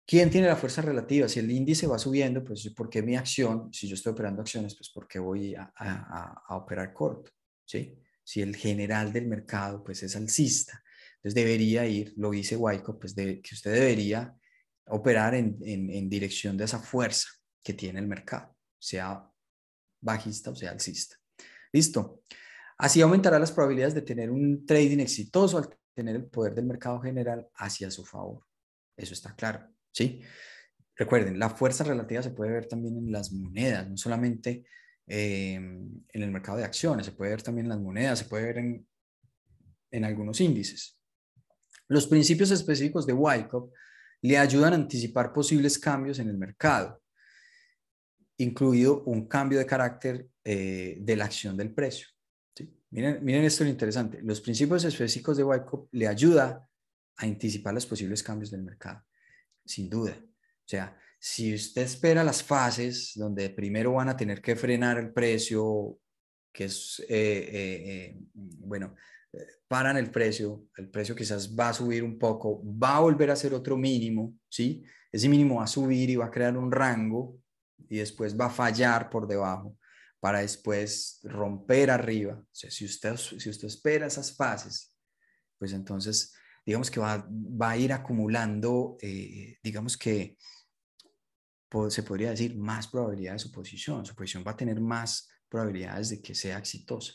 ¿quién tiene la fuerza relativa? Si el índice va subiendo, pues ¿por qué mi acción, si yo estoy operando acciones, pues ¿por qué voy a operar corto? ¿Sí? Si el general del mercado pues es alcista, entonces debería ir, lo dice Wyckoff, pues que usted debería operar en dirección de esa fuerza que tiene el mercado, sea bajista o sea alcista. ¿Listo? Así aumentará las probabilidades de tener un trading exitoso al tener el poder del mercado general hacia su favor. Eso está claro, ¿sí? Recuerden, la fuerza relativa se puede ver también en las monedas, no solamente en el mercado de acciones, se puede ver también en las monedas, se puede ver en algunos índices. Los principios específicos de Wyckoff le ayudan a anticipar posibles cambios en el mercado, incluido un cambio de carácter de la acción del precio. ¿Sí? Miren esto lo interesante. Los principios específicos de Wyckoff le ayuda a anticipar los posibles cambios del mercado, sin duda. O sea, Si usted espera las fases donde primero van a tener que frenar el precio, que es, bueno, paran el precio quizás va a subir un poco, va a volver a ser otro mínimo, ¿sí? Ese mínimo va a subir y va a crear un rango y después va a fallar por debajo para después romper arriba. O sea, si usted espera esas fases, pues entonces, digamos que va a ir acumulando, digamos que se podría decir, más probabilidad de su posición. Su posición va a tener más probabilidades de que sea exitosa.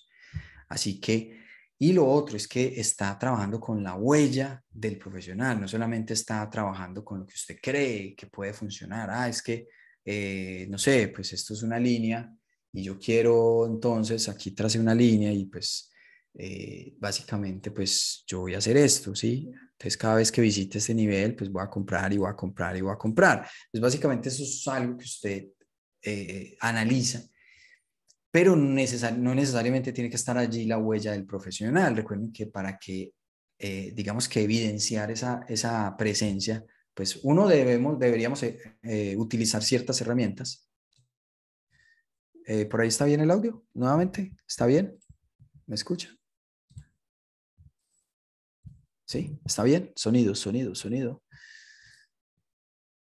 Así que, y lo otro es que está trabajando con la huella del profesional, no solamente está trabajando con lo que usted cree que puede funcionar. Es que, no sé, pues esto es una línea y yo quiero entonces aquí tracé una línea y pues básicamente pues yo voy a hacer esto, ¿sí? Entonces cada vez que visite este nivel pues voy a comprar y voy a comprar y voy a comprar. Pues básicamente eso es algo que usted analiza, pero no necesariamente tiene que estar allí la huella del profesional. Recuerden que para que, digamos que evidenciar esa presencia, pues deberíamos utilizar ciertas herramientas. ¿Por ahí está bien el audio? Nuevamente, ¿está bien? ¿Me escucha? ¿Sí? ¿Está bien? Sonido, sonido, sonido.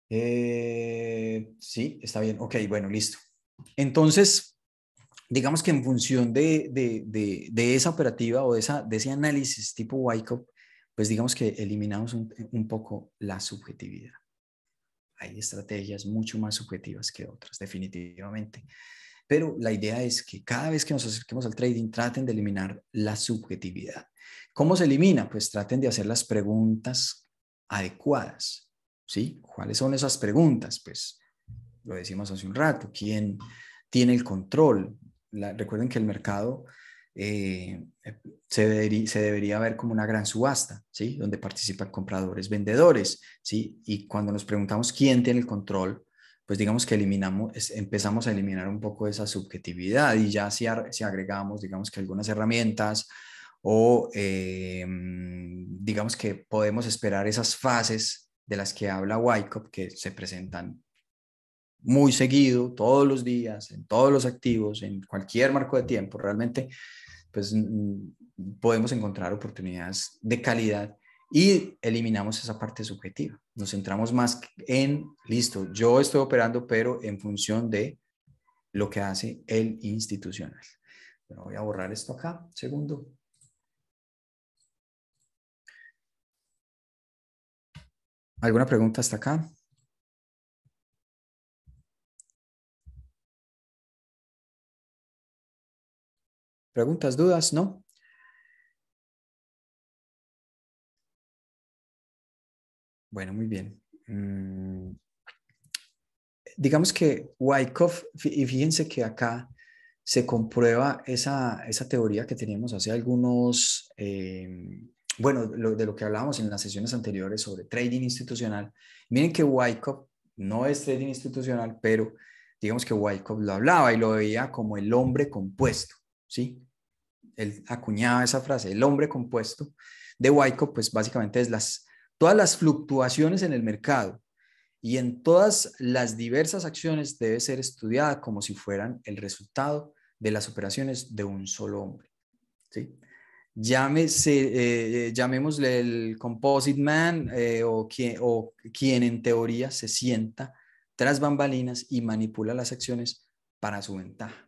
Sí, está bien. Ok, bueno, listo. Entonces, digamos que en función de esa operativa o de ese análisis tipo Wyckoff, pues digamos que eliminamos un poco la subjetividad. Hay estrategias mucho más subjetivas que otras, definitivamente. Pero la idea es que cada vez que nos acerquemos al trading, traten de eliminar la subjetividad. ¿Cómo se elimina? Pues traten de hacer las preguntas adecuadas. ¿Sí? ¿Cuáles son esas preguntas? Pues lo decimos hace un rato, ¿quién tiene el control? Recuerden que el mercado eh, se debería ver como una gran subasta, ¿sí? Donde participan compradores, vendedores, ¿sí? Y cuando nos preguntamos quién tiene el control, pues digamos que empezamos a eliminar un poco esa subjetividad y ya si agregamos, digamos que algunas herramientas o digamos que podemos esperar esas fases de las que habla Wyckoff que se presentan muy seguido, todos los días, en todos los activos, en cualquier marco de tiempo, realmente, pues podemos encontrar oportunidades de calidad y eliminamos esa parte subjetiva. Nos centramos más en, listo, yo estoy operando, pero en función de lo que hace el institucional. Bueno, voy a borrar esto acá, segundo. ¿Alguna pregunta hasta acá? ¿Preguntas, dudas? ¿No? Bueno, muy bien. Digamos que Wyckoff, y fíjense que acá se comprueba esa teoría que teníamos hace algunos, bueno, de lo que hablábamos en las sesiones anteriores sobre trading institucional. Miren que Wyckoff no es trading institucional, pero digamos que Wyckoff lo hablaba y lo veía como el hombre compuesto, ¿sí? Él acuñaba esa frase, el hombre compuesto de Wyckoff, pues básicamente es todas las fluctuaciones en el mercado y en todas las diversas acciones debe ser estudiada como si fueran el resultado de las operaciones de un solo hombre, ¿sí? Llamémosle el composite man o quien en teoría se sienta tras bambalinas y manipula las acciones para su ventaja.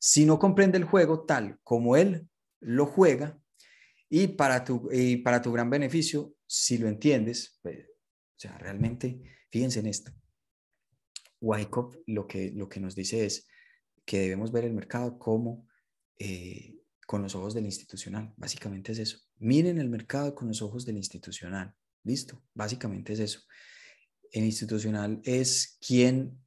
Si no comprende el juego tal como él lo juega y para tu gran beneficio, si lo entiendes, pues, o sea, realmente, fíjense en esto. Wyckoff lo que nos dice es que debemos ver el mercado como con los ojos del institucional. Básicamente es eso. Miren el mercado con los ojos del institucional. Listo. Básicamente es eso. El institucional es quien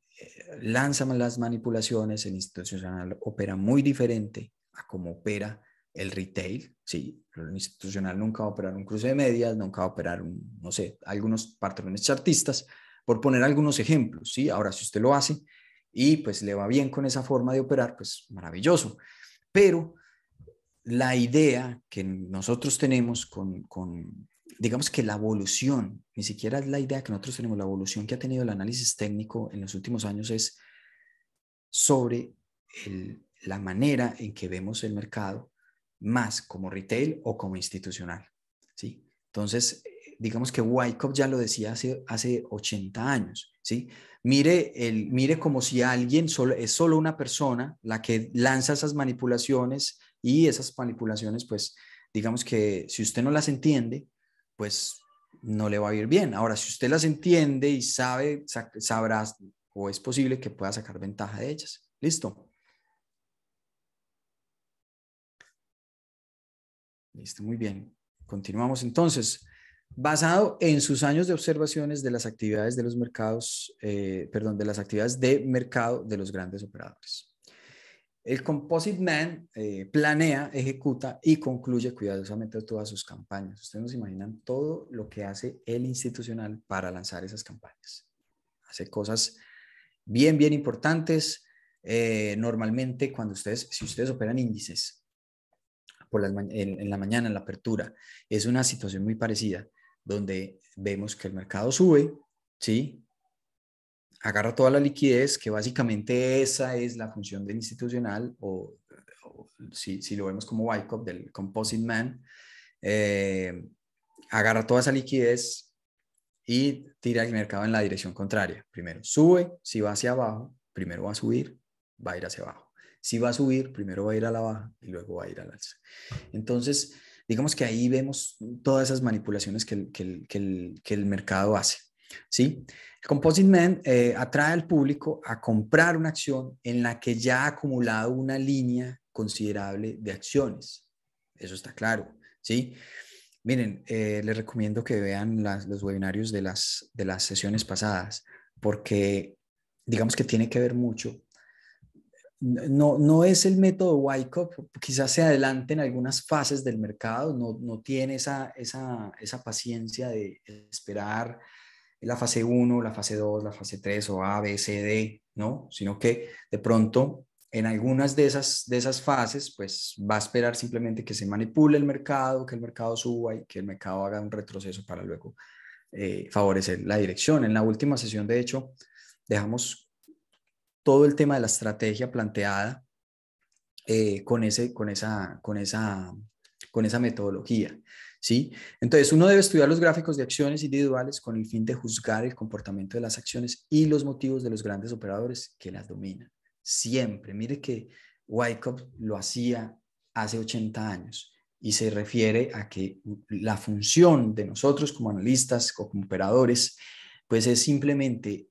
lanza las manipulaciones. El institucional opera muy diferente a cómo opera el retail. Sí, el institucional nunca va a operar un cruce de medias, nunca va a operar, no sé, algunos patrones chartistas, por poner algunos ejemplos, ¿sí? Ahora, si usted lo hace y pues le va bien con esa forma de operar, pues maravilloso. Pero la idea que nosotros tenemos digamos que la evolución, ni siquiera es la idea que nosotros tenemos, la evolución que ha tenido el análisis técnico en los últimos años es sobre la manera en que vemos el mercado, más como retail o como institucional, ¿sí? Entonces, digamos que Wyckoff ya lo decía hace 80 años, ¿sí? Mire como si alguien es solo una persona la que lanza esas manipulaciones, y esas manipulaciones, pues, digamos que si usted no las entiende, pues no le va a ir bien. Ahora, si usted las entiende y sabrá, o es posible que pueda sacar ventaja de ellas. ¿Listo? Listo, muy bien. Continuamos entonces. Basado en sus años de observaciones de las actividades de los mercados, perdón, de las actividades de mercado de los grandes operadores. El Composite Man planea, ejecuta y concluye cuidadosamente todas sus campañas. Ustedes no se imaginan todo lo que hace el institucional para lanzar esas campañas. Hace cosas bien, bien importantes. Normalmente, si ustedes operan índices en la mañana, en la apertura, es una situación muy parecida, donde vemos que el mercado sube, ¿sí? Agarra toda la liquidez, que básicamente esa es la función del institucional, o si lo vemos como Wyckoff, del Composite Man, eh, agarra toda esa liquidez y tira el mercado en la dirección contraria. Primero sube, si va hacia abajo, primero va a subir, va a ir hacia abajo. Si va a subir, primero va a ir a la baja y luego va a ir al alza. Entonces, digamos que ahí vemos todas esas manipulaciones que el mercado hace. ¿Sí? El Composite Man atrae al público a comprar una acción en la que ya ha acumulado una línea considerable de acciones. Eso está claro. ¿Sí? Miren, les recomiendo que vean los webinarios de las sesiones pasadas, porque digamos que tiene que ver mucho. No es el método Wyckoff, quizás se adelante en algunas fases del mercado, no tiene esa paciencia de esperar la fase uno, la fase 2, la fase 3 o A, B, C, D, ¿no? Sino que de pronto en algunas de esas fases, pues va a esperar simplemente que se manipule el mercado, que el mercado suba y que el mercado haga un retroceso para luego favorecer la dirección. En la última sesión, de hecho, dejamos todo el tema de la estrategia planteada con esa metodología, ¿sí? Entonces, uno debe estudiar los gráficos de acciones individuales con el fin de juzgar el comportamiento de las acciones y los motivos de los grandes operadores que las dominan. Siempre, mire que Wyckoff lo hacía hace 80 años y se refiere a que la función de nosotros como analistas o como operadores, pues es simplemente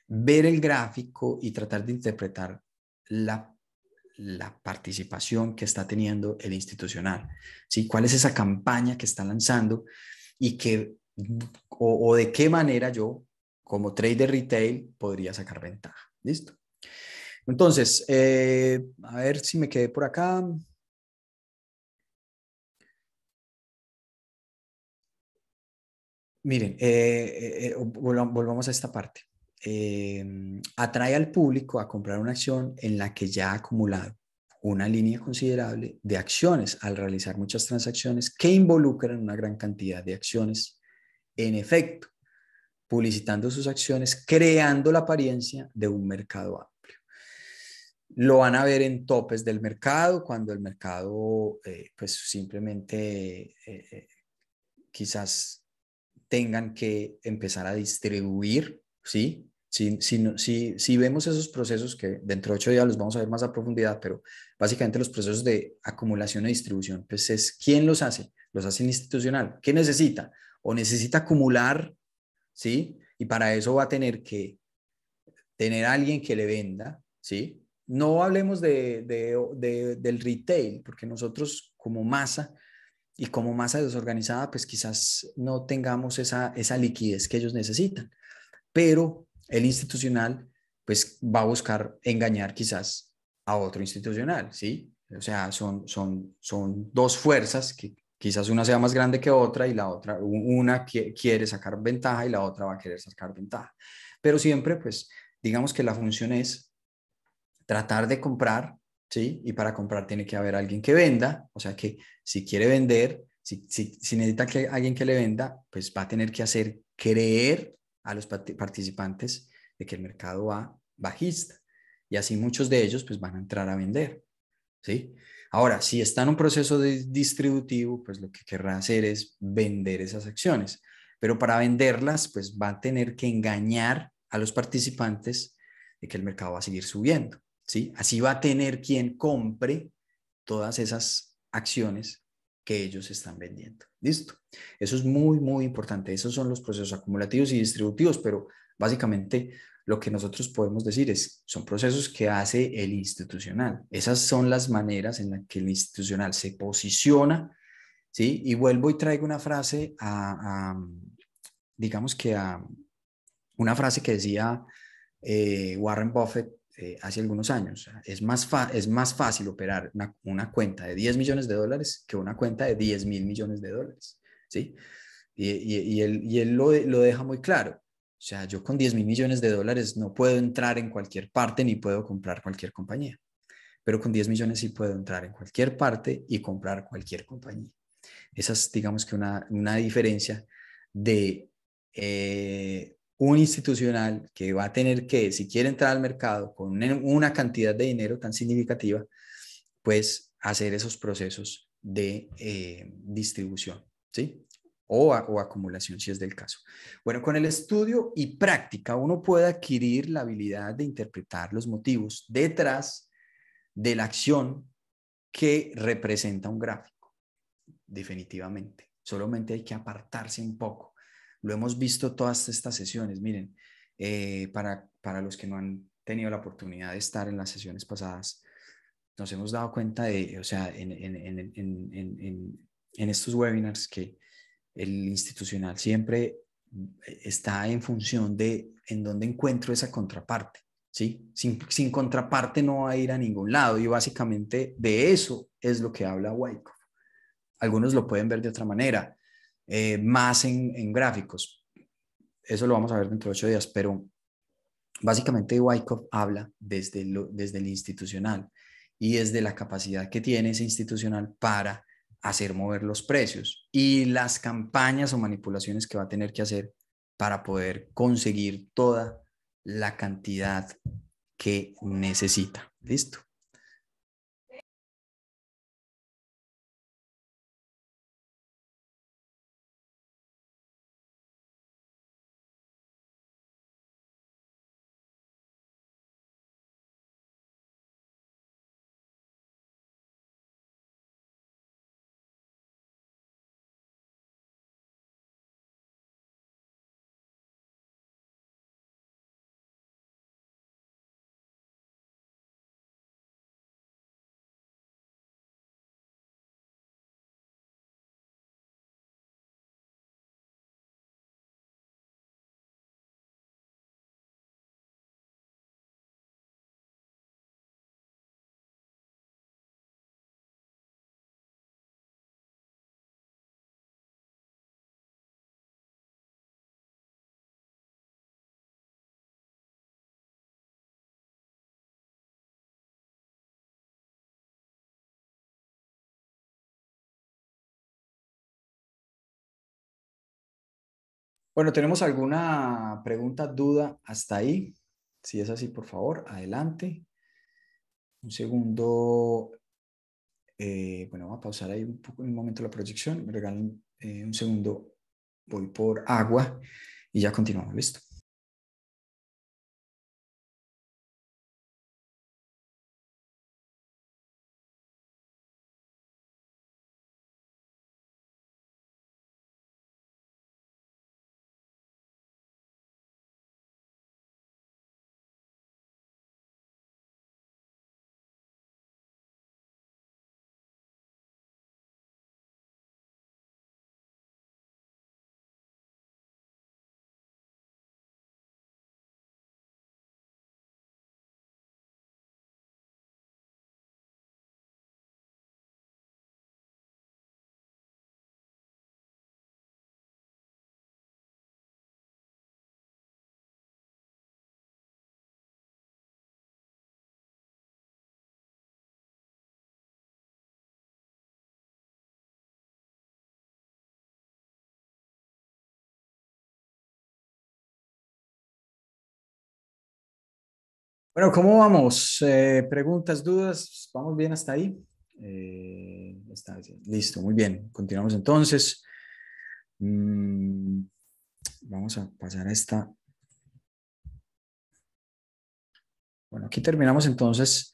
ver el gráfico y tratar de interpretar la participación que está teniendo el institucional, ¿sí? ¿Cuál es esa campaña que está lanzando y o de qué manera yo, como trader retail, podría sacar ventaja? ¿Listo? Entonces, a ver si me quedé por acá. Miren, volvamos a esta parte. Atrae al público a comprar una acción en la que ya ha acumulado una línea considerable de acciones al realizar muchas transacciones que involucran una gran cantidad de acciones en efecto, publicitando sus acciones, creando la apariencia de un mercado amplio. Lo van a ver en topes del mercado, cuando el mercado pues simplemente quizás tengan que empezar a distribuir, ¿sí? Si vemos esos procesos que dentro de 8 días los vamos a ver más a profundidad, pero básicamente los procesos de acumulación y distribución, pues es ¿quién los hace? Los hace el institucional. ¿Qué necesita? O necesita acumular, ¿sí? Y para eso va a tener que tener a alguien que le venda, ¿sí? No hablemos del retail, porque nosotros como masa y como masa desorganizada, pues quizás no tengamos esa liquidez que ellos necesitan. Pero el institucional, pues va a buscar engañar quizás a otro institucional, ¿sí? O sea, son dos fuerzas que quizás una sea más grande que otra y la otra, una quiere sacar ventaja y la otra va a querer sacar ventaja. Pero siempre, pues, digamos que la función es tratar de comprar, ¿sí? Y para comprar tiene que haber alguien que venda, o sea que si quiere vender, Si necesita que alguien que le venda, pues va a tener que hacer creer a los participantes de que el mercado va bajista. Y así muchos de ellos pues van a entrar a vender. ¿Sí? Ahora, si está en un proceso distributivo, pues lo que querrá hacer es vender esas acciones. Pero para venderlas, pues va a tener que engañar a los participantes de que el mercado va a seguir subiendo. ¿Sí? Así va a tener quien compre todas esas acciones que ellos están vendiendo. ¿Listo? Eso es muy, muy importante. Esos son los procesos acumulativos y distributivos, pero básicamente lo que nosotros podemos decir es, son procesos que hace el institucional. Esas son las maneras en las que el institucional se posiciona, ¿sí? Y vuelvo y traigo una frase digamos que a una frase que decía Warren Buffett hace algunos años. Es más fácil operar una cuenta de 10 millones de dólares que una cuenta de 10.000 millones de dólares, ¿sí? Y él lo deja muy claro. O sea, yo con 10.000 millones de dólares no puedo entrar en cualquier parte ni puedo comprar cualquier compañía, pero con 10 millones sí puedo entrar en cualquier parte y comprar cualquier compañía. Esa es, digamos que una diferencia de un institucional que va a tener que, si quiere entrar al mercado con una cantidad de dinero tan significativa, pues hacer esos procesos de distribución, ¿sí? O acumulación, si es del caso. Bueno, con el estudio y práctica uno puede adquirir la habilidad de interpretar los motivos detrás de la acción que representa un gráfico, definitivamente. Solamente hay que apartarse un poco. Lo hemos visto todas estas sesiones. Miren, para los que no han tenido la oportunidad de estar en las sesiones pasadas, nos hemos dado cuenta de, o sea, en estos webinars que el institucional siempre está en función de en dónde encuentro esa contraparte, ¿sí? Sin contraparte no va a ir a ningún lado y básicamente de eso es lo que habla Wyckoff. Algunos lo pueden ver de otra manera, más en gráficos. Eso lo vamos a ver dentro de 8 días, pero básicamente Wyckoff habla desde el institucional y desde la capacidad que tiene ese institucional para hacer mover los precios y las campañas o manipulaciones que va a tener que hacer para poder conseguir toda la cantidad que necesita. ¿Listo? Bueno, ¿tenemos alguna pregunta, duda hasta ahí? Si es así, por favor, adelante. Un segundo. Bueno, voy a pausar ahí un momento la proyección. Me regalan un segundo. Voy por agua y ya continuamos. Listo. Bueno, ¿cómo vamos? Preguntas, dudas, ¿vamos bien hasta ahí? Listo, muy bien. Continuamos entonces. Mm, Vamos a pasar a esta. Bueno, aquí terminamos entonces,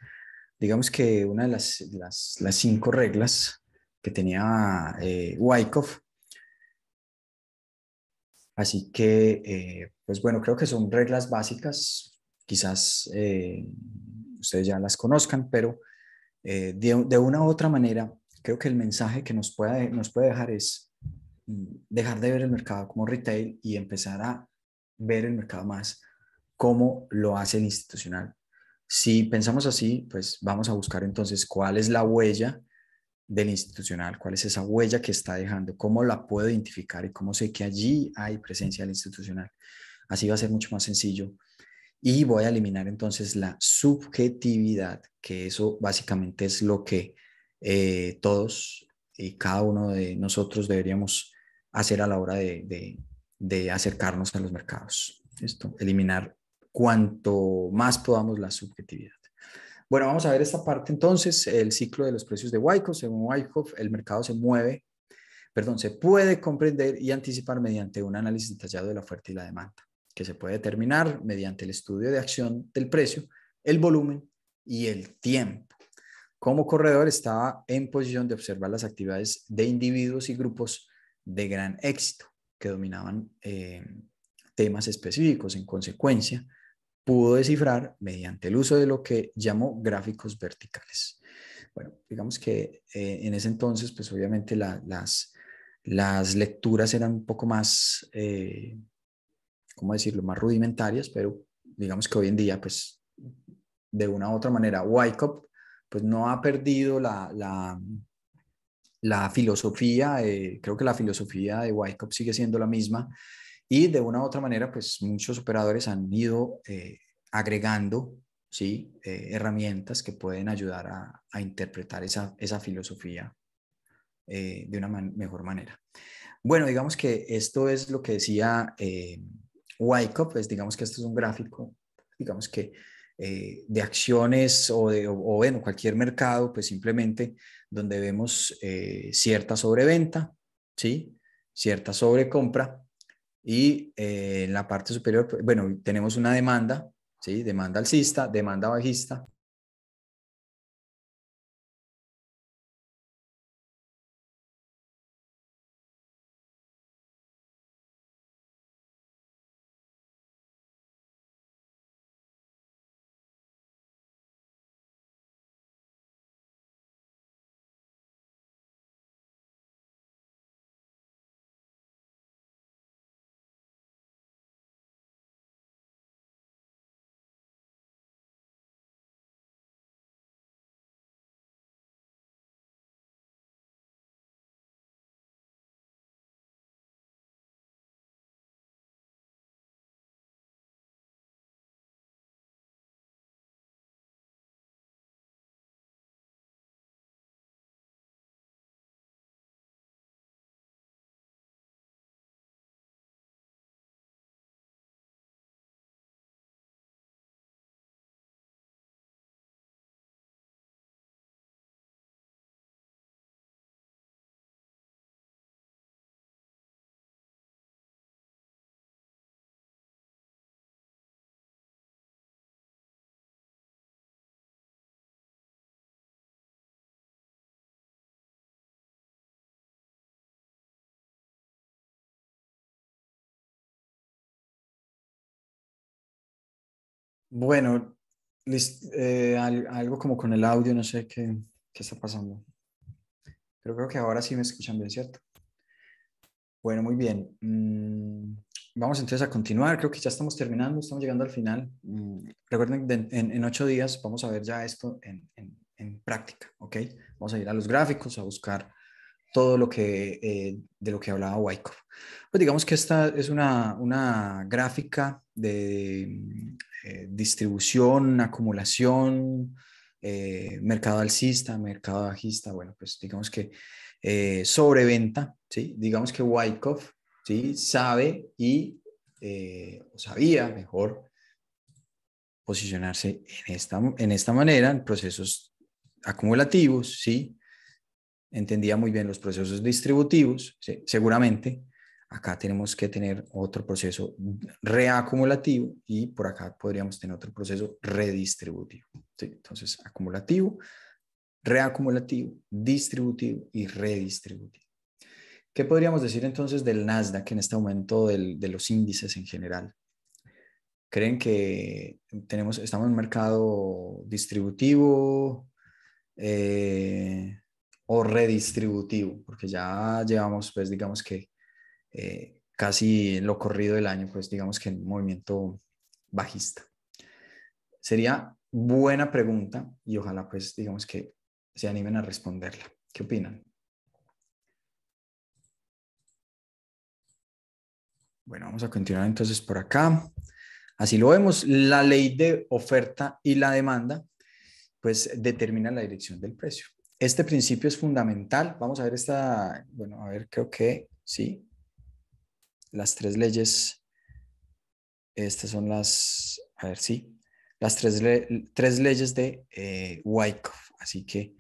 digamos que una de las 5 reglas que tenía Wyckoff. Así que, pues bueno, creo que son reglas básicas, quizás ustedes ya las conozcan, pero de una u otra manera, creo que el mensaje que nos puede dejar es dejar de ver el mercado como retail y empezar a ver el mercado más como lo hace el institucional. Si pensamos así, pues vamos a buscar entonces cuál es la huella del institucional, cuál es esa huella que está dejando, cómo la puedo identificar y cómo sé que allí hay presencia del institucional. Así va a ser mucho más sencillo. Y voy a eliminar entonces la subjetividad, que eso básicamente es lo que todos y cada uno de nosotros deberíamos hacer a la hora de acercarnos a los mercados. Esto, eliminar cuanto más podamos la subjetividad. Bueno, vamos a ver esta parte entonces, el ciclo de los precios de Wyckoff. Según Wyckoff, el mercado se puede comprender y anticipar mediante un análisis detallado de la oferta y la demanda, que se puede determinar mediante el estudio de acción del precio, el volumen y el tiempo. Como corredor estaba en posición de observar las actividades de individuos y grupos de gran éxito que dominaban temas específicos. En consecuencia, pudo descifrar mediante el uso de lo que llamó gráficos verticales. Bueno, digamos que en ese entonces, pues obviamente las lecturas eran un poco más, ¿cómo decirlo?, más rudimentarias, pero digamos que hoy en día, pues de una u otra manera, Wyckoff pues no ha perdido la filosofía, creo que la filosofía de Wyckoff sigue siendo la misma y de una u otra manera, pues muchos operadores han ido agregando, ¿sí? Herramientas que pueden ayudar a interpretar esa filosofía de una mejor manera. Bueno, digamos que esto es lo que decía Wyckoff, pues digamos que esto es un gráfico, digamos que de acciones o bueno, cualquier mercado, pues simplemente donde vemos cierta sobreventa, ¿sí? Cierta sobrecompra y en la parte superior, pues, bueno, tenemos una demanda, ¿sí? Demanda alcista, demanda bajista. Bueno, algo como con el audio, no sé qué está pasando. Pero creo que ahora sí me escuchan bien, ¿cierto? Bueno, muy bien. Vamos entonces a continuar. Creo que ya estamos terminando, estamos llegando al final. Recuerden que en 8 días vamos a ver ya esto en práctica, ¿ok? Vamos a ir a los gráficos, a buscar todo lo que, de lo que hablaba Wyckoff. Pues digamos que esta es una gráfica de distribución, acumulación, mercado alcista, mercado bajista. Bueno, pues digamos que sobreventa, ¿sí? Digamos que Wyckoff, ¿sí? Sabe y o sabía mejor posicionarse en esta manera, en procesos acumulativos, ¿sí? Entendía muy bien los procesos distributivos, ¿sí? Seguramente. Acá tenemos que tener otro proceso reacumulativo y por acá podríamos tener otro proceso redistributivo, ¿sí? Entonces, acumulativo, reacumulativo, distributivo y redistributivo. ¿Qué podríamos decir entonces del Nasdaq en este momento de los índices en general? ¿Creen que estamos en un mercado distributivo o redistributivo? Porque ya llevamos, pues digamos que casi lo corrido del año, pues digamos que en movimiento bajista. Sería buena pregunta y ojalá pues digamos que se animen a responderla. ¿Qué opinan? Bueno, vamos a continuar entonces por acá. Así lo vemos, la ley de oferta y la demanda, pues determina la dirección del precio. Este principio es fundamental. Vamos a ver esta, bueno, a ver, creo que sí, las tres leyes, estas son las, a ver, sí, las tres leyes de Wyckoff. Así que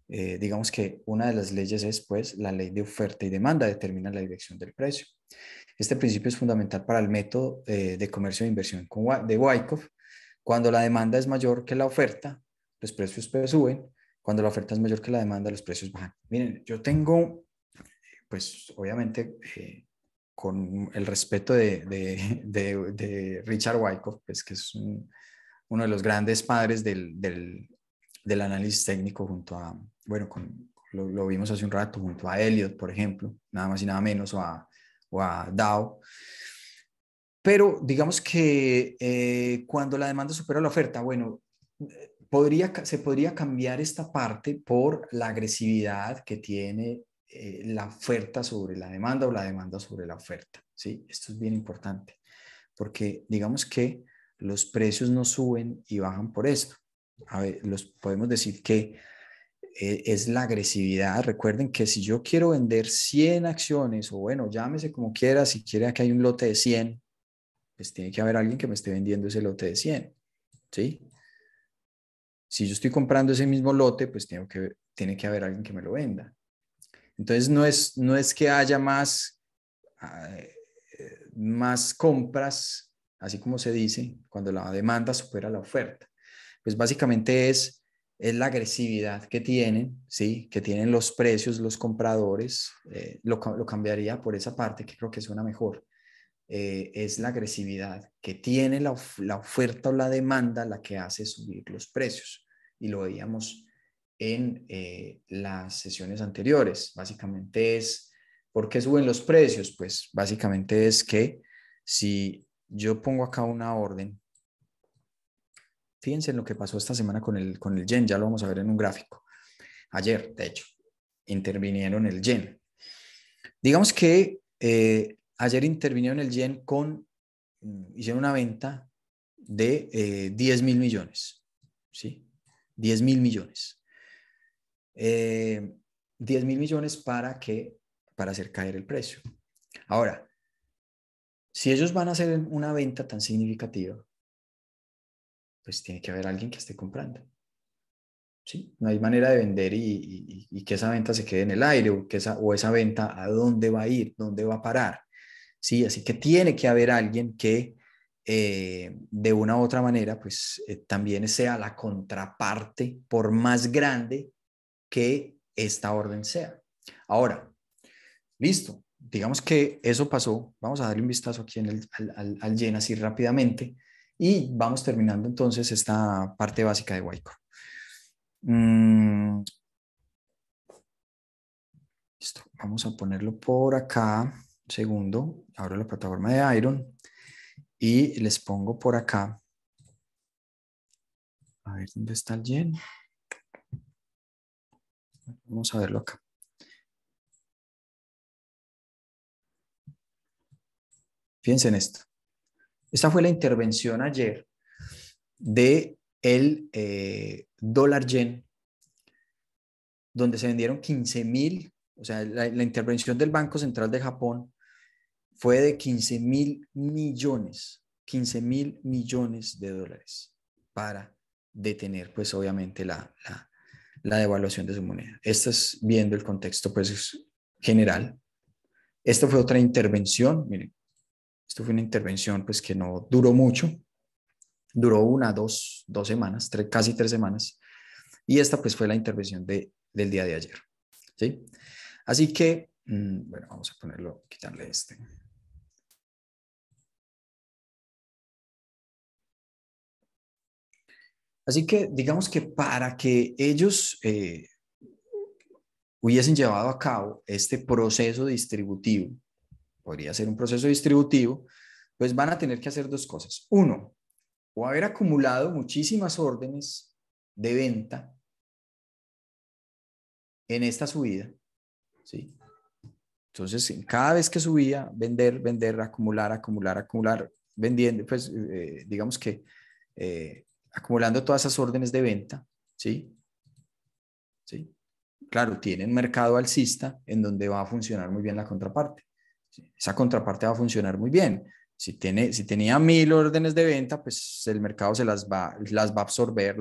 digamos que una de las leyes es, pues, la ley de oferta y demanda determina la dirección del precio. Este principio es fundamental para el método de comercio de inversión de Wyckoff. Cuando la demanda es mayor que la oferta, los precios pues, suben. Cuando la oferta es mayor que la demanda, los precios bajan. Miren, yo tengo, pues obviamente, con el respeto de Richard Wyckoff, pues, que es uno de los grandes padres del análisis técnico junto a, bueno, lo vimos hace un rato, junto a Elliot, por ejemplo, nada más y nada menos, o a Dow. Pero digamos que cuando la demanda supera la oferta, bueno, se podría cambiar esta parte por la agresividad que tiene la oferta sobre la demanda o la demanda sobre la oferta. ¿Sí? Esto es bien importante, porque digamos que los precios no suben y bajan por esto. A ver, podemos decir que es la agresividad. Recuerden que si yo quiero vender 100 acciones, o bueno, llámese como quiera, si quiere que hay un lote de 100, pues tiene que haber alguien que me esté vendiendo ese lote de 100, ¿sí? Si yo estoy comprando ese mismo lote, pues tiene que haber alguien que me lo venda. Entonces no es que haya más compras, así como se dice, cuando la demanda supera la oferta. Pues básicamente es la agresividad que tienen, ¿sí? Que tienen los precios, los compradores. Lo cambiaría por esa parte que creo que suena mejor. Es la agresividad que tiene la oferta o la demanda la que hace subir los precios. Y lo veíamos en las sesiones anteriores. Básicamente es, ¿por qué suben los precios? Pues básicamente es que si yo pongo acá una orden, fíjense en lo que pasó esta semana con el yen, ya lo vamos a ver en un gráfico. Ayer, de hecho, intervinieron el yen. Digamos que ayer intervinieron el yen hicieron una venta de 10.000 millones, ¿sí? 10.000 millones. 10.000 millones para hacer caer el precio. Ahora, si ellos van a hacer una venta tan significativa, pues tiene que haber alguien que esté comprando. ¿Sí? No hay manera de vender y que esa venta se quede en el aire o esa venta a dónde va a ir, dónde va a parar. ¿Sí? Así que tiene que haber alguien que de una u otra manera pues también sea la contraparte por más grande que esta orden sea. Ahora, listo, digamos que eso pasó. Vamos a darle un vistazo aquí al yen así rápidamente y vamos terminando entonces esta parte básica de Wyckoff. Listo, vamos a ponerlo por acá. Un segundo, abro la plataforma de Iron y les pongo por acá. A ver, ¿dónde está el yen? Vamos a verlo acá. Fíjense en esto. Esta fue la intervención ayer de el dólar yen, donde se vendieron 15.000, o sea, la intervención del Banco Central de Japón fue de 15.000 millones. $15.000 millones para detener, pues obviamente, la devaluación de su moneda. Esto es viendo el contexto, pues, general. Esto fue otra intervención, miren, esto fue una intervención, pues, que no duró mucho, duró dos semanas, casi 3 semanas, y esta, pues, fue la intervención del día de ayer, ¿sí? Así que, bueno, vamos a ponerlo, quitarle este. Así que digamos que para que ellos hubiesen llevado a cabo este proceso distributivo, podría ser un proceso distributivo, pues van a tener que hacer dos cosas. Uno, o haber acumulado muchísimas órdenes de venta en esta subida, ¿sí? Entonces, cada vez que subía, vender, vender, acumular, acumular, acumular, vendiendo, pues digamos que acumulando todas esas órdenes de venta, ¿sí? ¿Sí? Claro, tienen mercado alcista en donde va a funcionar muy bien la contraparte. Esa contraparte va a funcionar muy bien. Si tenía 1.000 órdenes de venta, pues el mercado las va a absorber,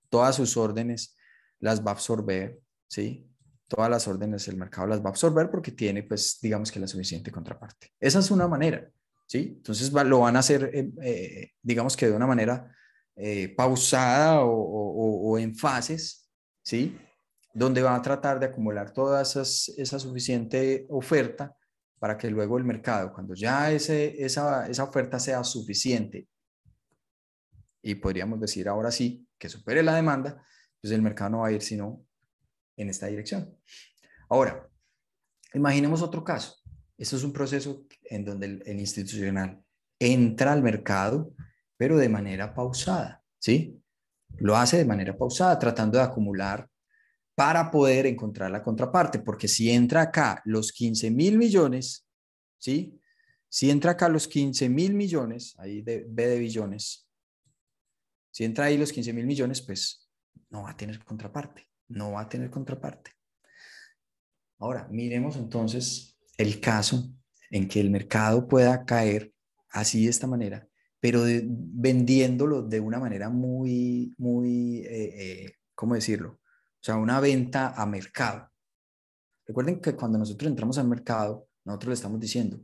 todas sus órdenes las va a absorber, ¿sí? Todas las órdenes el mercado las va a absorber porque tiene, pues, digamos que la suficiente contraparte. Esa es una manera, ¿sí? Entonces lo van a hacer, digamos que de una manera pausada o en fases, ¿sí? Donde va a tratar de acumular toda esa suficiente oferta para que luego el mercado, cuando ya esa oferta sea suficiente y podríamos decir ahora sí que supere la demanda, pues el mercado no va a ir sino en esta dirección. Ahora, imaginemos otro caso. Esto es un proceso en donde el institucional entra al mercado, pero de manera pausada, ¿sí? Lo hace de manera pausada, tratando de acumular para poder encontrar la contraparte, porque si entra acá los 15.000 millones, ¿sí? Si entra acá los 15.000 millones, ahí B de billones, si entra ahí los 15.000 millones, pues no va a tener contraparte, no va a tener contraparte. Ahora, miremos entonces el caso en que el mercado pueda caer así de esta manera, pero vendiéndolo de una manera muy, ¿cómo decirlo? O sea, una venta a mercado. Recuerden que cuando nosotros entramos al mercado, nosotros le estamos diciendo,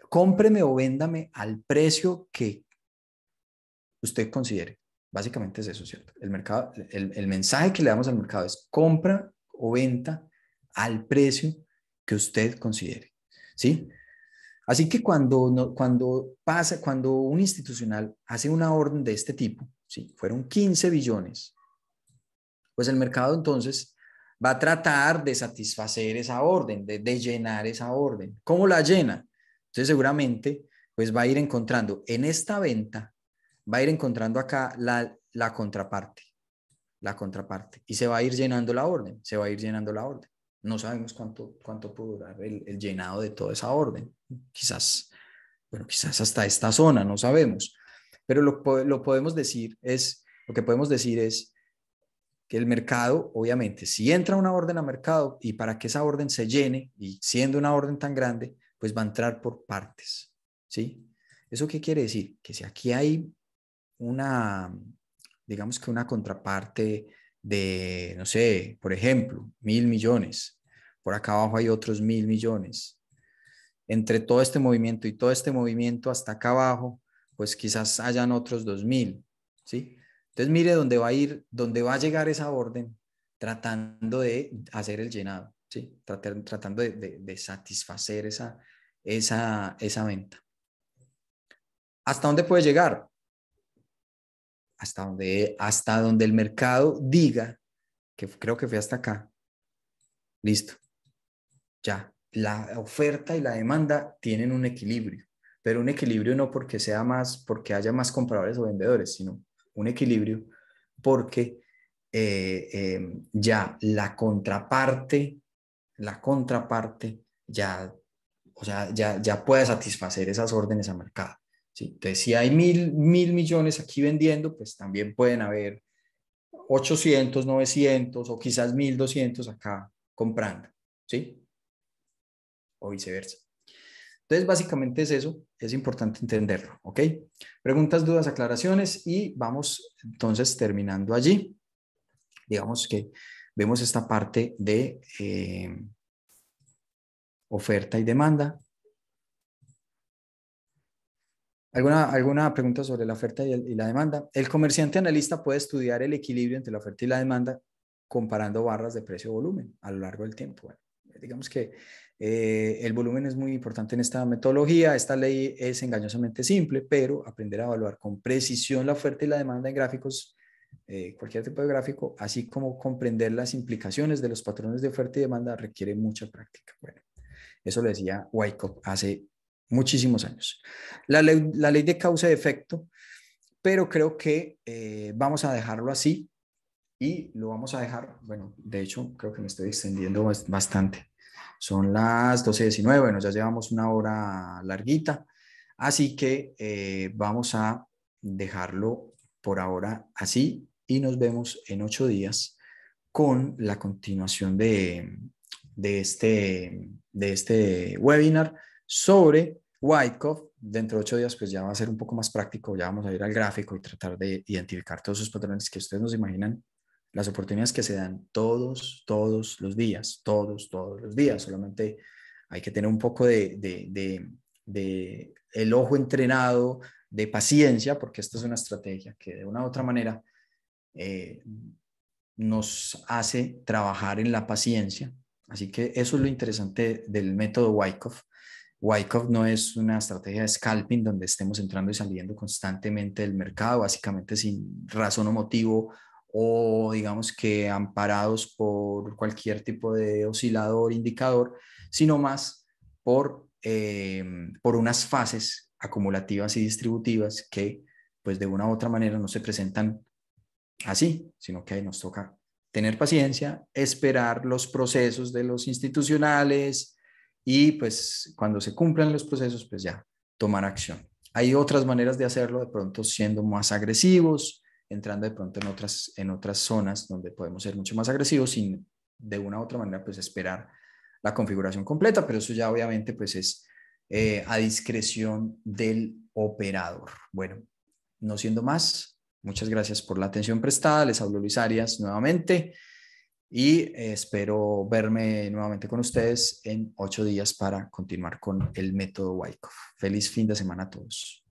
cómpreme o véndame al precio que usted considere. Básicamente es eso, ¿cierto? El mercado, el mensaje que le damos al mercado es compra o venta al precio que usted considere, ¿sí? Así que cuando un institucional hace una orden de este tipo, ¿sí? Fueron 15 billones, pues el mercado entonces va a tratar de satisfacer esa orden, de llenar esa orden. ¿Cómo la llena? Entonces seguramente pues va a ir encontrando en esta venta, va a ir encontrando acá la contraparte, y se va a ir llenando la orden, se va a ir llenando la orden. No sabemos cuánto puede durar el llenado de toda esa orden. Quizás, bueno, quizás hasta esta zona, no sabemos. Pero lo que podemos decir es que el mercado, obviamente, si entra una orden a mercado y para que esa orden se llene, y siendo una orden tan grande, pues va a entrar por partes, ¿sí? ¿Eso qué quiere decir? Que si aquí hay una, digamos que una contraparte de, no sé, por ejemplo, 1.000 millones, por acá abajo hay otros 1.000 millones, entre todo este movimiento y todo este movimiento hasta acá abajo, pues quizás hayan otros 2.000, ¿sí? Entonces mire dónde va a ir, dónde va a llegar esa orden tratando de hacer el llenado, ¿sí? Tratando de satisfacer esa venta. ¿Hasta dónde puede llegar? Hasta donde el mercado diga, que creo que fue hasta acá, listo, ya, la oferta y la demanda tienen un equilibrio, pero un equilibrio no porque haya más compradores o vendedores, sino un equilibrio porque ya la contraparte ya, o sea, ya puede satisfacer esas órdenes a mercado. ¿Sí? Entonces, si hay 1.000 millones aquí vendiendo, pues también pueden haber 800, 900 o quizás 1.200 acá comprando, ¿sí? O viceversa. Entonces, básicamente es eso, es importante entenderlo, ¿ok? Preguntas, dudas, aclaraciones y vamos entonces terminando allí. Digamos que vemos esta parte de oferta y demanda. ¿Alguna pregunta sobre la oferta y la demanda? El comerciante analista puede estudiar el equilibrio entre la oferta y la demanda comparando barras de precio-volumen a lo largo del tiempo. Bueno, digamos que el volumen es muy importante en esta metodología. Esta ley es engañosamente simple, pero aprender a evaluar con precisión la oferta y la demanda en gráficos, cualquier tipo de gráfico, así como comprender las implicaciones de los patrones de oferta y demanda requiere mucha práctica. Bueno, eso lo decía Wyckoff hace muchísimos años. La ley de causa y efecto, pero creo que vamos a dejarlo así y lo vamos a dejar, bueno, de hecho creo que me estoy extendiendo bastante. Son las 12:19, bueno, ya llevamos una hora larguita, así que vamos a dejarlo por ahora así y nos vemos en 8 días con la continuación de este webinar sobre Wyckoff. Dentro de 8 días, pues ya va a ser un poco más práctico, ya vamos a ir al gráfico y tratar de identificar todos esos patrones que ustedes nos imaginan, las oportunidades que se dan todos los días, solamente hay que tener un poco de el ojo entrenado, de paciencia, porque esta es una estrategia que de una u otra manera eh, nos hace trabajar en la paciencia. Así que eso es lo interesante del método Wyckoff. Wyckoff no es una estrategia de scalping donde estemos entrando y saliendo constantemente del mercado, básicamente sin razón o motivo, o digamos que amparados por cualquier tipo de oscilador, indicador, sino más por unas fases acumulativas y distributivas que pues de una u otra manera no se presentan así, sino que nos toca tener paciencia, esperar los procesos de los institucionales y pues cuando se cumplan los procesos, pues ya tomar acción. Hay otras maneras de hacerlo, de pronto siendo más agresivos, entrando de pronto en otras zonas donde podemos ser mucho más agresivos sin de una u otra manera pues esperar la configuración completa, pero eso ya obviamente pues es a discreción del operador. Bueno, no siendo más, muchas gracias por la atención prestada. Les hablo Luis Arias nuevamente y espero verme nuevamente con ustedes en 8 días para continuar con el método Wyckoff. Feliz fin de semana a todos.